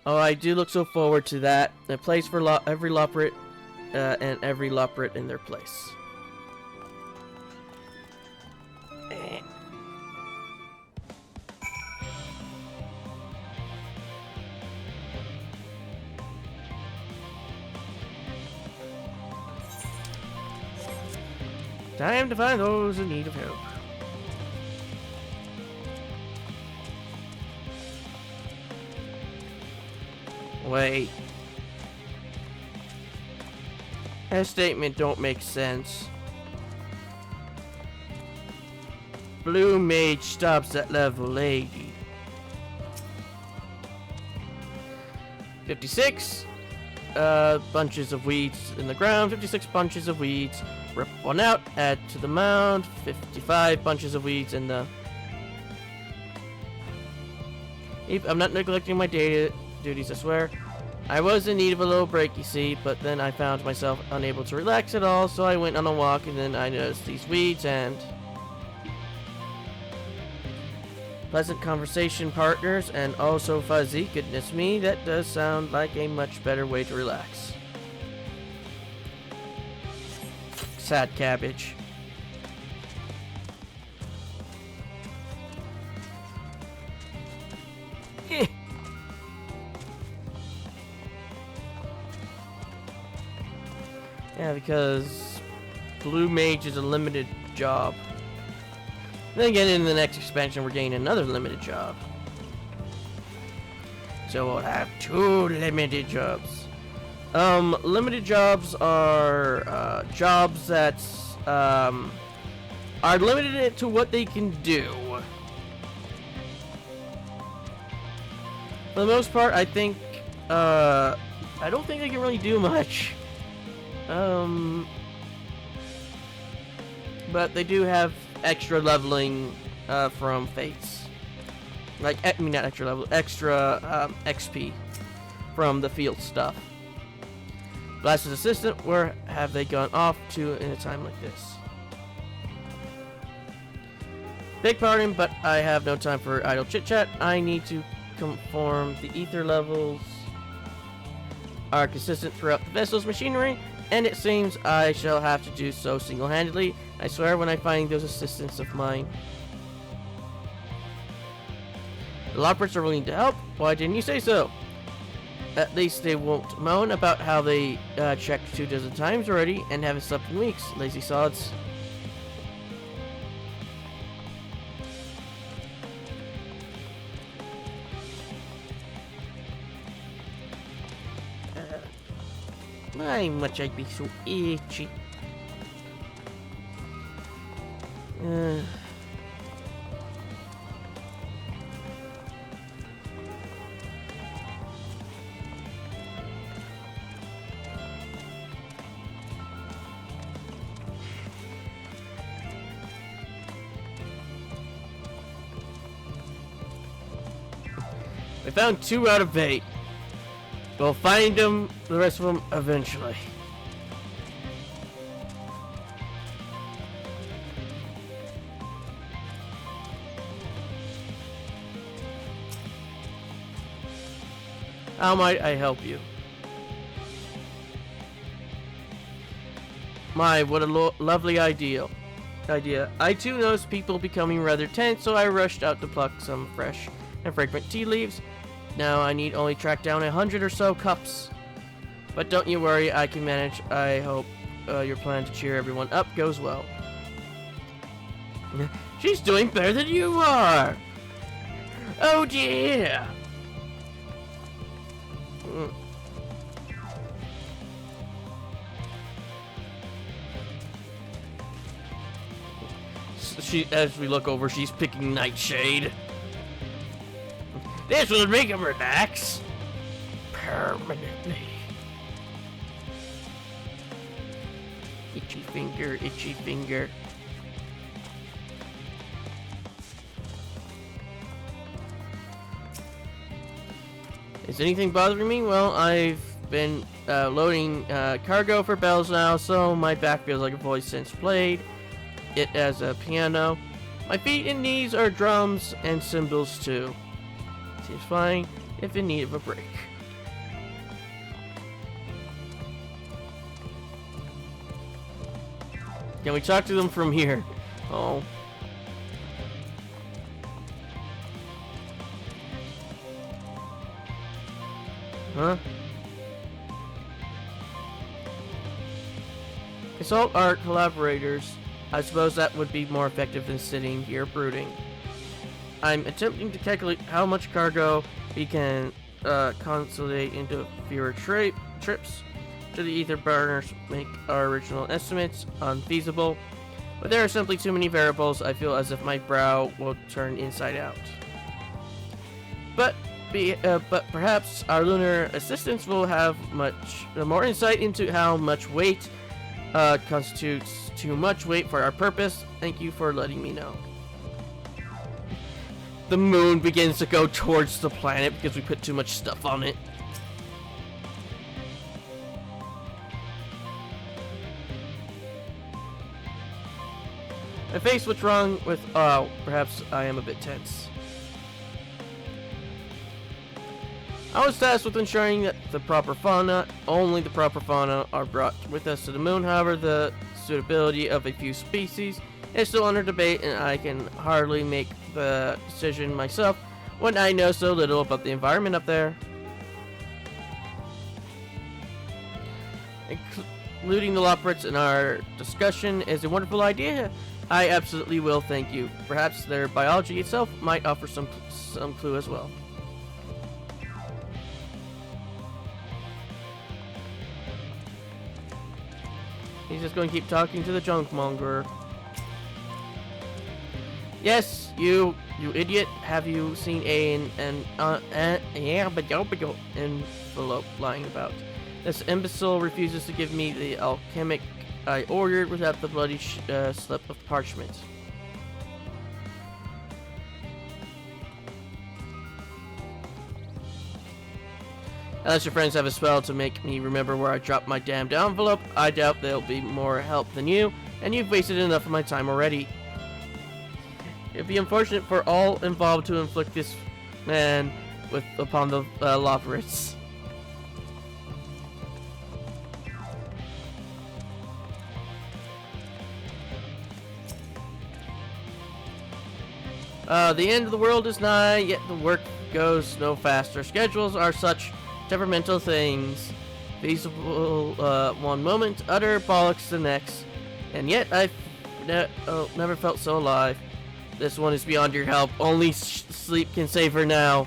Oh, I do look so forward to that. A place for every operate and every operate in their place. Time to find those in need of help. Wait. That statement don't make sense. Blue Mage stops at level 80. 56 bunches of weeds in the ground. 56 bunches of weeds. Rip one out, add to the mound. 55 bunches of weeds in the... I'm not neglecting my duties, I swear. I was in need of a little break, you see, but then I found myself unable to relax at all, so I went on a walk, and then I noticed these weeds, and... pleasant conversation partners, and oh so fuzzy. Goodness me, that does sound like a much better way to relax. Sad cabbage. Yeah, because Blue Mage is a limited job. Then again, in the next expansion, we're getting another limited job. So we'll have 2 limited jobs. Limited jobs are jobs that are limited to what they can do. For the most part, I think I don't think they can really do much. But they do have extra leveling from fates. Like, I mean, not extra level, extra XP from the field stuff. Blast's assistant, where have they gone off to in a time like this? Big pardon, but I have no time for idle chit-chat. I need to conform the ether levels are consistent throughout the vessel's machinery, and it seems I shall have to do so single-handedly. I swear when I find those assistants of mine. The Loppers are willing to help. Why didn't you say so? At least they won't moan about how they checked 2 dozen times already and haven't slept in weeks. Lazy sods. Why must I be so itchy? We found 2 out of 8. We'll find them, the rest of them, eventually. How might I help you? My, what a lovely idea. I too noticed people becoming rather tense, so I rushed out to pluck some fresh and fragrant tea leaves. Now I need only track down 100 or so cups. But don't you worry, I can manage. I hope your plan to cheer everyone up goes well. She's doing better than you are! Oh dear! As we look over, she's picking Nightshade. This will make him relax permanently. Itchy finger, itchy finger. Is anything bothering me? Well, I've been loading cargo for bells now, so my back feels like a voice since played it as a piano. My feet and knees are drums and cymbals too. Seems fine if in need of a break. Can we talk to them from here? Oh. Huh? Consult our collaborators. I suppose that would be more effective than sitting here brooding. I'm attempting to calculate how much cargo we can consolidate into fewer trips. To the ether burners make our original estimates unfeasible, but there are simply too many variables. I feel as if my brow will turn inside out. But perhaps our lunar assistants will have much more insight into how much weight constitutes too much weight for our purpose. Thank you for letting me know. The moon begins to go towards the planet because we put too much stuff on it. My face, what's wrong with... Oh, perhaps I am a bit tense. I was tasked with ensuring that only the proper fauna, are brought with us to the moon. However, the suitability of a few species is still under debate, and I can hardly make the decision myself when I know so little about the environment up there. Including the Loprits in our discussion is a wonderful idea. I absolutely will, thank you. Perhaps their biology itself might offer some clue as well. He's just going to keep talking to the junkmonger. Yes, you idiot. Have you seen an envelope lying about? This imbecile refuses to give me the alchemic I ordered without the bloody slip of parchment. Unless your friends have a spell to make me remember where I dropped my damned envelope, I doubt they'll be more help than you, and you've wasted enough of my time already. It'd be unfortunate for all involved to inflict this man upon the Loprits. The end of the world is nigh, yet the work goes no faster. Schedules are such temperamental things. Feasible one moment, utter bollocks the next. And yet I've never felt so alive. This one is beyond your help. Only sleep can save her now.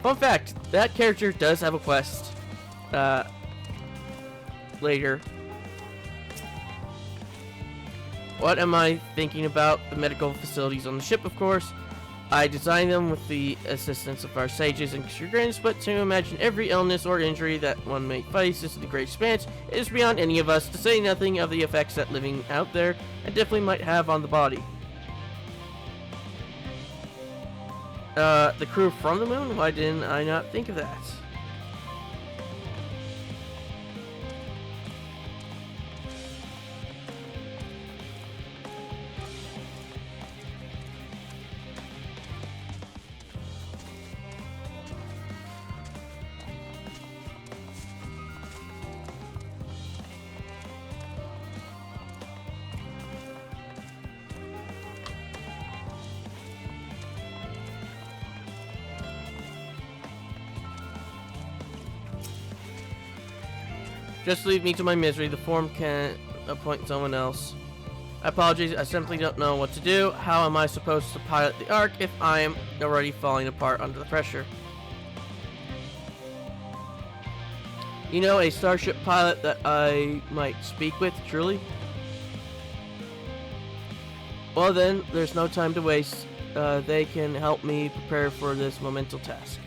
Fun fact, that character does have a quest. Later. What am I thinking about? The medical facilities on the ship, of course. I designed them with the assistance of our sages and chagrins, but to imagine every illness or injury that one may face in the great expanse is beyond any of us, to say nothing of the effects that living out there and definitely might have on the body. The crew from the moon? Why didn't I not think of that? Just leave me to my misery. The form can appoint someone else. Apologies, I simply don't know what to do. How am I supposed to pilot the Ark if I am already falling apart under the pressure? You know, a starship pilot that I might speak with, truly? Well then, there's no time to waste. They can help me prepare for this monumental task.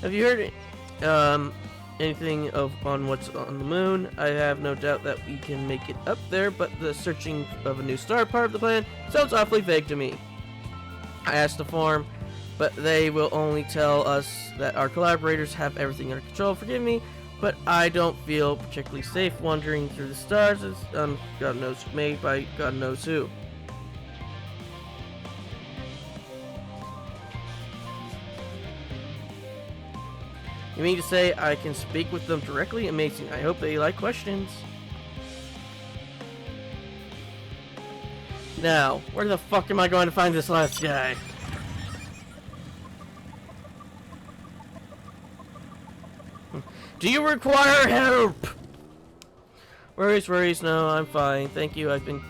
Have you heard anything on what's on the moon. I have no doubt that we can make it up there, but the searching of a new star part of the plan sounds awfully vague to me. I asked the forum, but they will only tell us that our collaborators have everything under control. Forgive me, but I don't feel particularly safe wandering through the stars as God knows, made by God knows who. You mean to say I can speak with them directly? Amazing. I hope they like questions. Now, where the fuck am I going to find this last guy? Do you require help? Worries, no, I'm fine. Thank you. I've been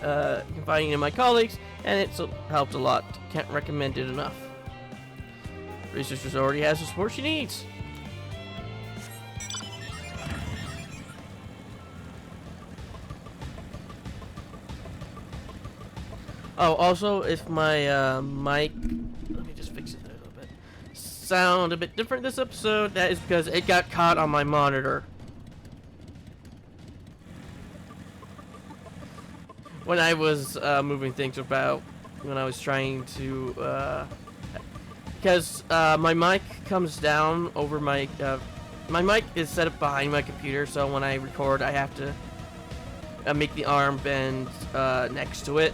confiding in my colleagues, and it's helped a lot. Can't recommend it enough. Researchers already has the support she needs. Oh, also, if my mic, let me just fix it a little bit, sound a bit different this episode, that is because it got caught on my monitor when I was moving things about, when I was trying to, because my mic comes down over my mic is set up behind my computer, so when I record I have to make the arm bend next to it.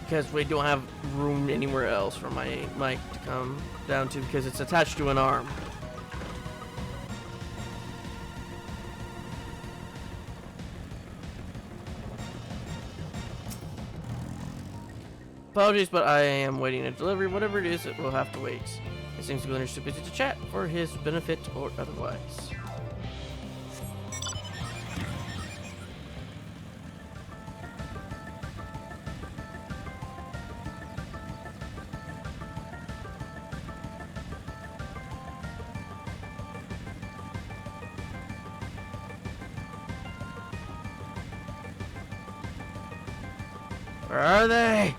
Because we don't have room anywhere else for my mic to come down to because it's attached to an arm. Apologies, but I am waiting a delivery. Whatever it is, it will have to wait. It seems Glenn is too busy to chat for his benefit or otherwise. Where are they?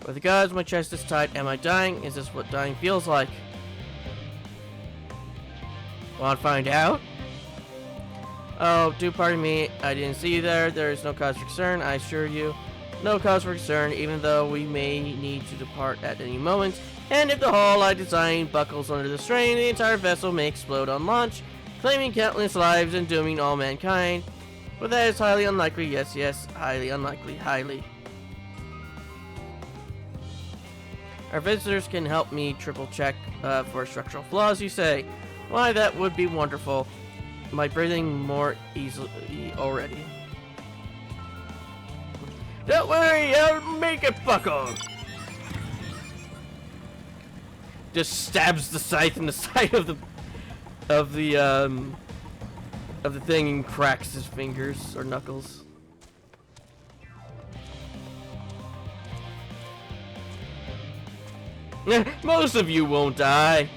With the gods, my chest is tight. Am I dying? Is this what dying feels like? Want to find out? Oh, do pardon me. I didn't see you there. There is no cause for concern, I assure you. No cause for concern, even though we may need to depart at any moment. And if the hull I designed buckles under the strain, the entire vessel may explode on launch, claiming countless lives and dooming all mankind. But that is highly unlikely. Yes, highly unlikely. Highly. Our visitors can help me triple check for structural flaws, you say. Why, that would be wonderful. My breathing more easily already. Don't worry, I'll make it buckle. Just stabs the scythe in the side of the thing and cracks his fingers or knuckles. Most of you won't die.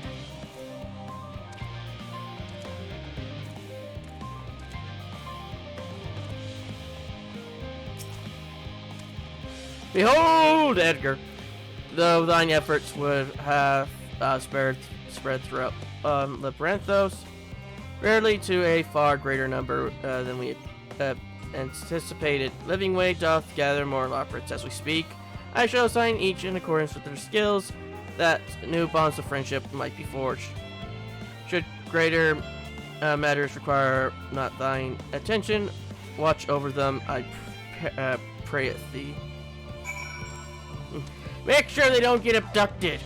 Behold, Edgar, though thine efforts would have spread throughout Labyrinthos, rarely to a far greater number than we anticipated. Living Way doth gather more elaborates as we speak. I shall assign each in accordance with their skills, that new bonds of friendship might be forged. Should greater matters require not thine attention, watch over them, I prayeth thee. Make sure they don't get abducted.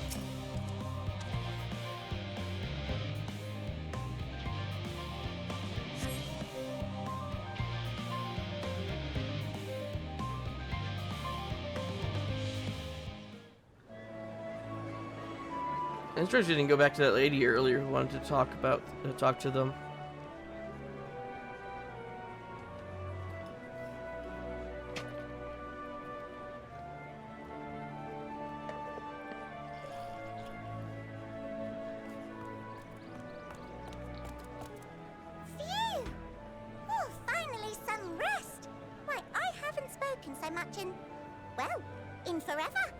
I'm surprised you didn't go back to that lady earlier who wanted to talk to them. much in, well, in forever.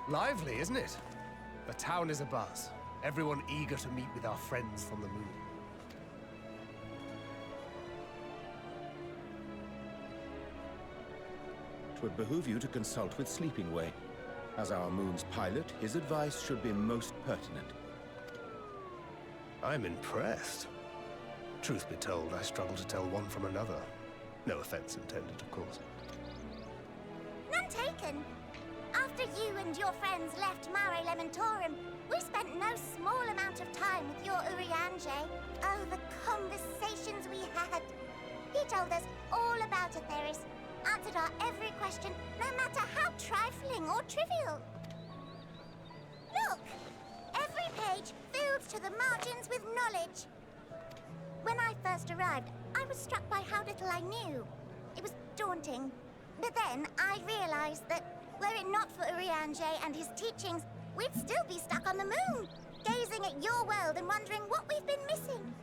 Lively, isn't it? The town is abuzz. Everyone eager to meet with our friends from the moon. Twould behoove you to consult with Sleeping Way. As our moon's pilot, his advice should be most pertinent. I'm impressed. Truth be told, I struggle to tell one from another. No offense intended, of course. None taken. After you and your friends left Mare Elementorum, we spent no small amount of time with your Urianger. Oh, the conversations we had. He told us all about Atheris, answered our every question, no matter how trifling or trivial. Look! Every page filled to the margins with knowledge. When I first arrived, I was struck by how little I knew. It was daunting. But then I realized that were it not for Urianger and his teachings, we'd still be stuck on the moon, gazing at your world and wondering what we've been missing.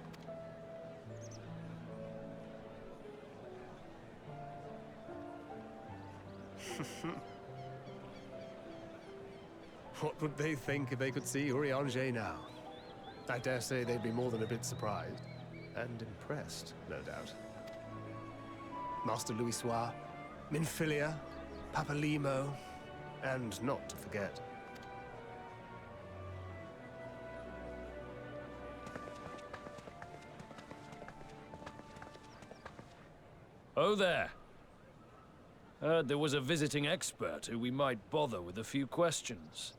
What would they think if they could see Urianger now? I dare say they'd be more than a bit surprised. And impressed, no doubt. Master Louisoix, Minfilia, Papalimo, and not to forget. Oh there. Heard there was a visiting expert who we might bother with a few questions.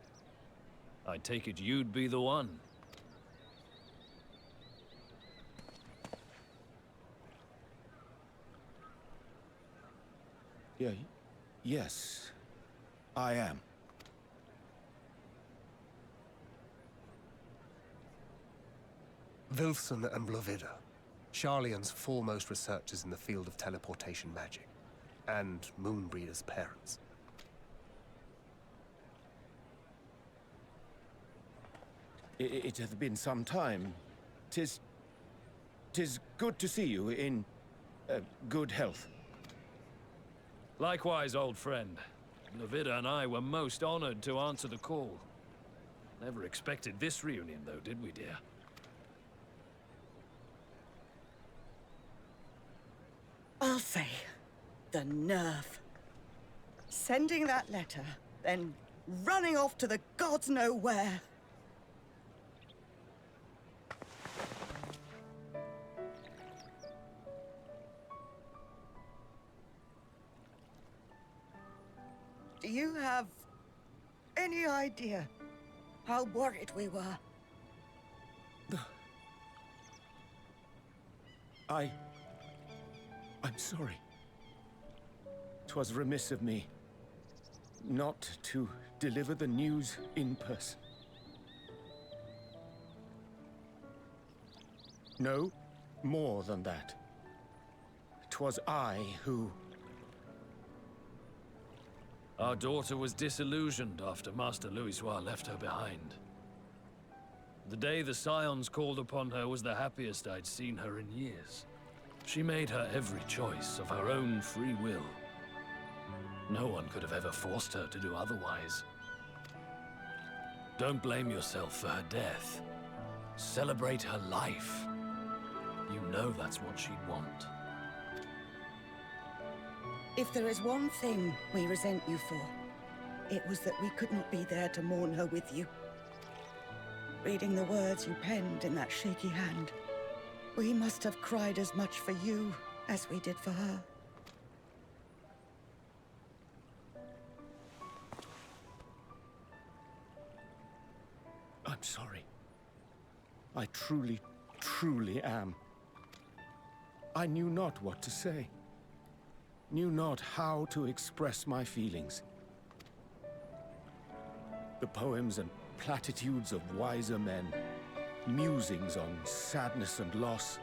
I take it you'd be the one. Yes, I am. Wilson and Blovida, Sharlayan's foremost researchers in the field of teleportation magic, and Moonbreeder's parents. It hath been some time. Tis good to see you in good health. Likewise, old friend. Blovida and I were most honored to answer the call. Never expected this reunion, though, did we, dear? Alfei, the nerve. Sending that letter, then running off to the gods know where. Do you have any idea how worried we were? I'm sorry. 'Twas remiss of me not to deliver the news in person. No, more than that. 'Twas I who... Our daughter was disillusioned after Master Louisoix left her behind. The day the Scions called upon her was the happiest I'd seen her in years. She made her every choice of her own free will. No one could have ever forced her to do otherwise. Don't blame yourself for her death. Celebrate her life. You know that's what she'd want. If there is one thing we resent you for, it was that we couldn't be there to mourn her with you. Reading the words you penned in that shaky hand, we must have cried as much for you as we did for her. I'm sorry. I truly, truly am. I knew not what to say. Knew not how to express my feelings. The poems and platitudes of wiser men, musings on sadness and loss,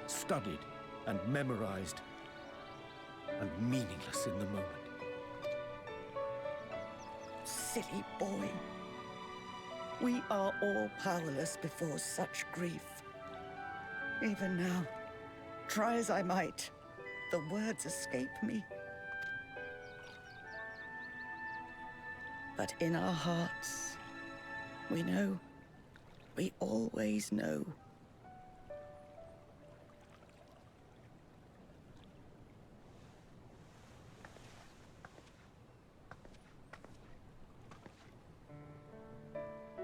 studied and memorized, and meaningless in the moment. Silly boy. We are all powerless before such grief. Even now, try as I might, The words escape me. But in our hearts, we know. We always know.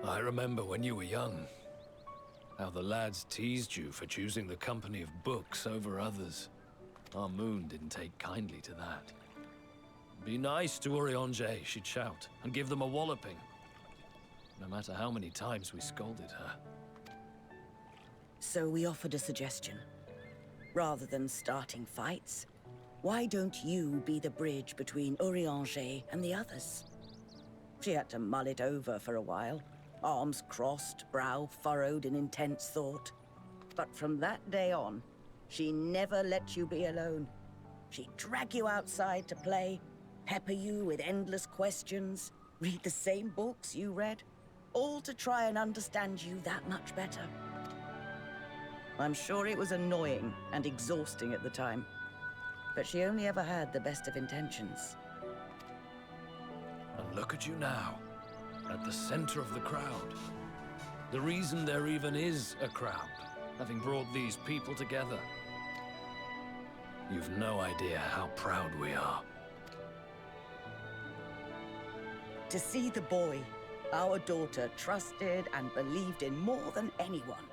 I remember when you were young, how the lads teased you for choosing the company of books over others. Our moon didn't take kindly to that. Be nice to Urianger, she'd shout, and give them a walloping. No matter how many times we scolded her. So we offered a suggestion. Rather than starting fights, why don't you be the bridge between Urianger and the others? She had to mull it over for a while, arms crossed, brow furrowed in intense thought. But from that day on, she never let you be alone. She'd drag you outside to play, pepper you with endless questions, read the same books you read, all to try and understand you that much better. I'm sure it was annoying and exhausting at the time, but she only ever had the best of intentions. And look at you now, at the center of the crowd. The reason there even is a crowd, having brought these people together. You've no idea how proud we are. To see the boy, our daughter, trusted and believed in more than anyone,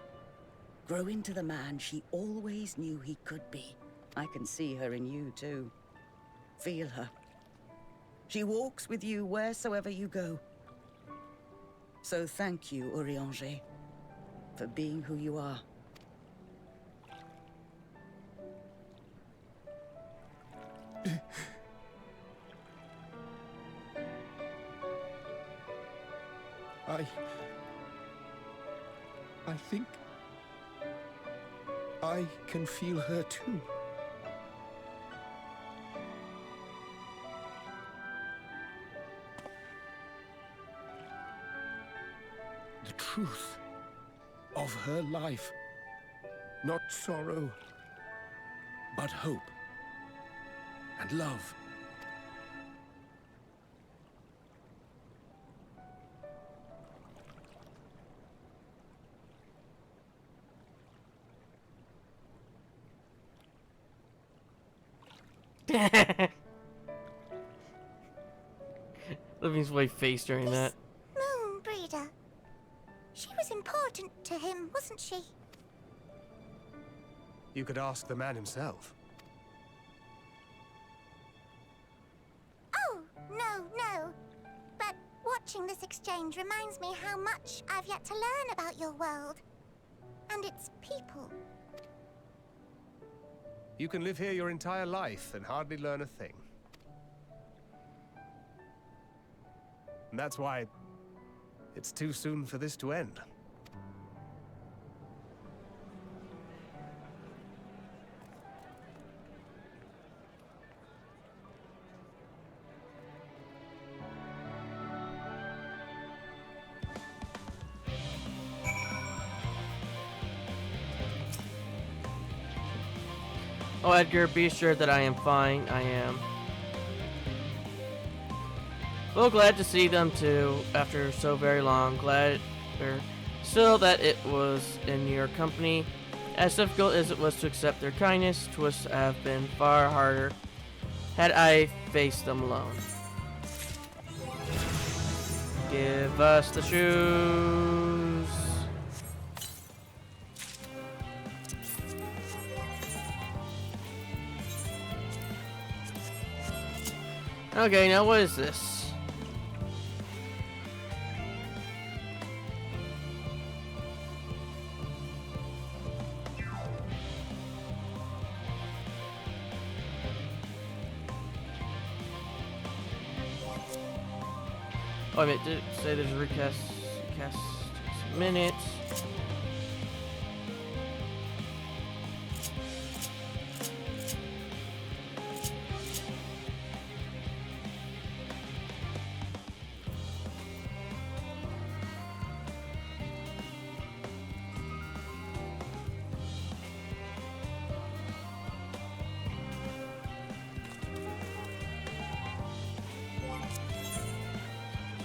grow into the man she always knew he could be. I can see her in you, too. Feel her. She walks with you wheresoever you go. So thank you, Urianger, for being who you are. I think I can feel her too. The truth of her life. Not sorrow, but hope and love. Livin's white face during that. Moon breeder. She was important to him, wasn't she? You could ask the man himself. Oh, no. But watching this exchange reminds me how much I've yet to learn about your world. And its people. You can live here your entire life and hardly learn a thing. And that's why it's too soon for this to end. Oh, Edgar, be assured that I am fine. I am. Well, glad to see them too, after so very long. Glad, still that it was in your company. As difficult as it was to accept their kindness, 'twas have been far harder had I faced them alone. Give us the shoes. Okay, now what is this? Oh, I mean, did it say there's a recast minutes?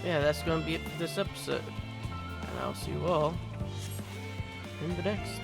Yeah, that's going to be it for this episode. And I'll see you all in the next.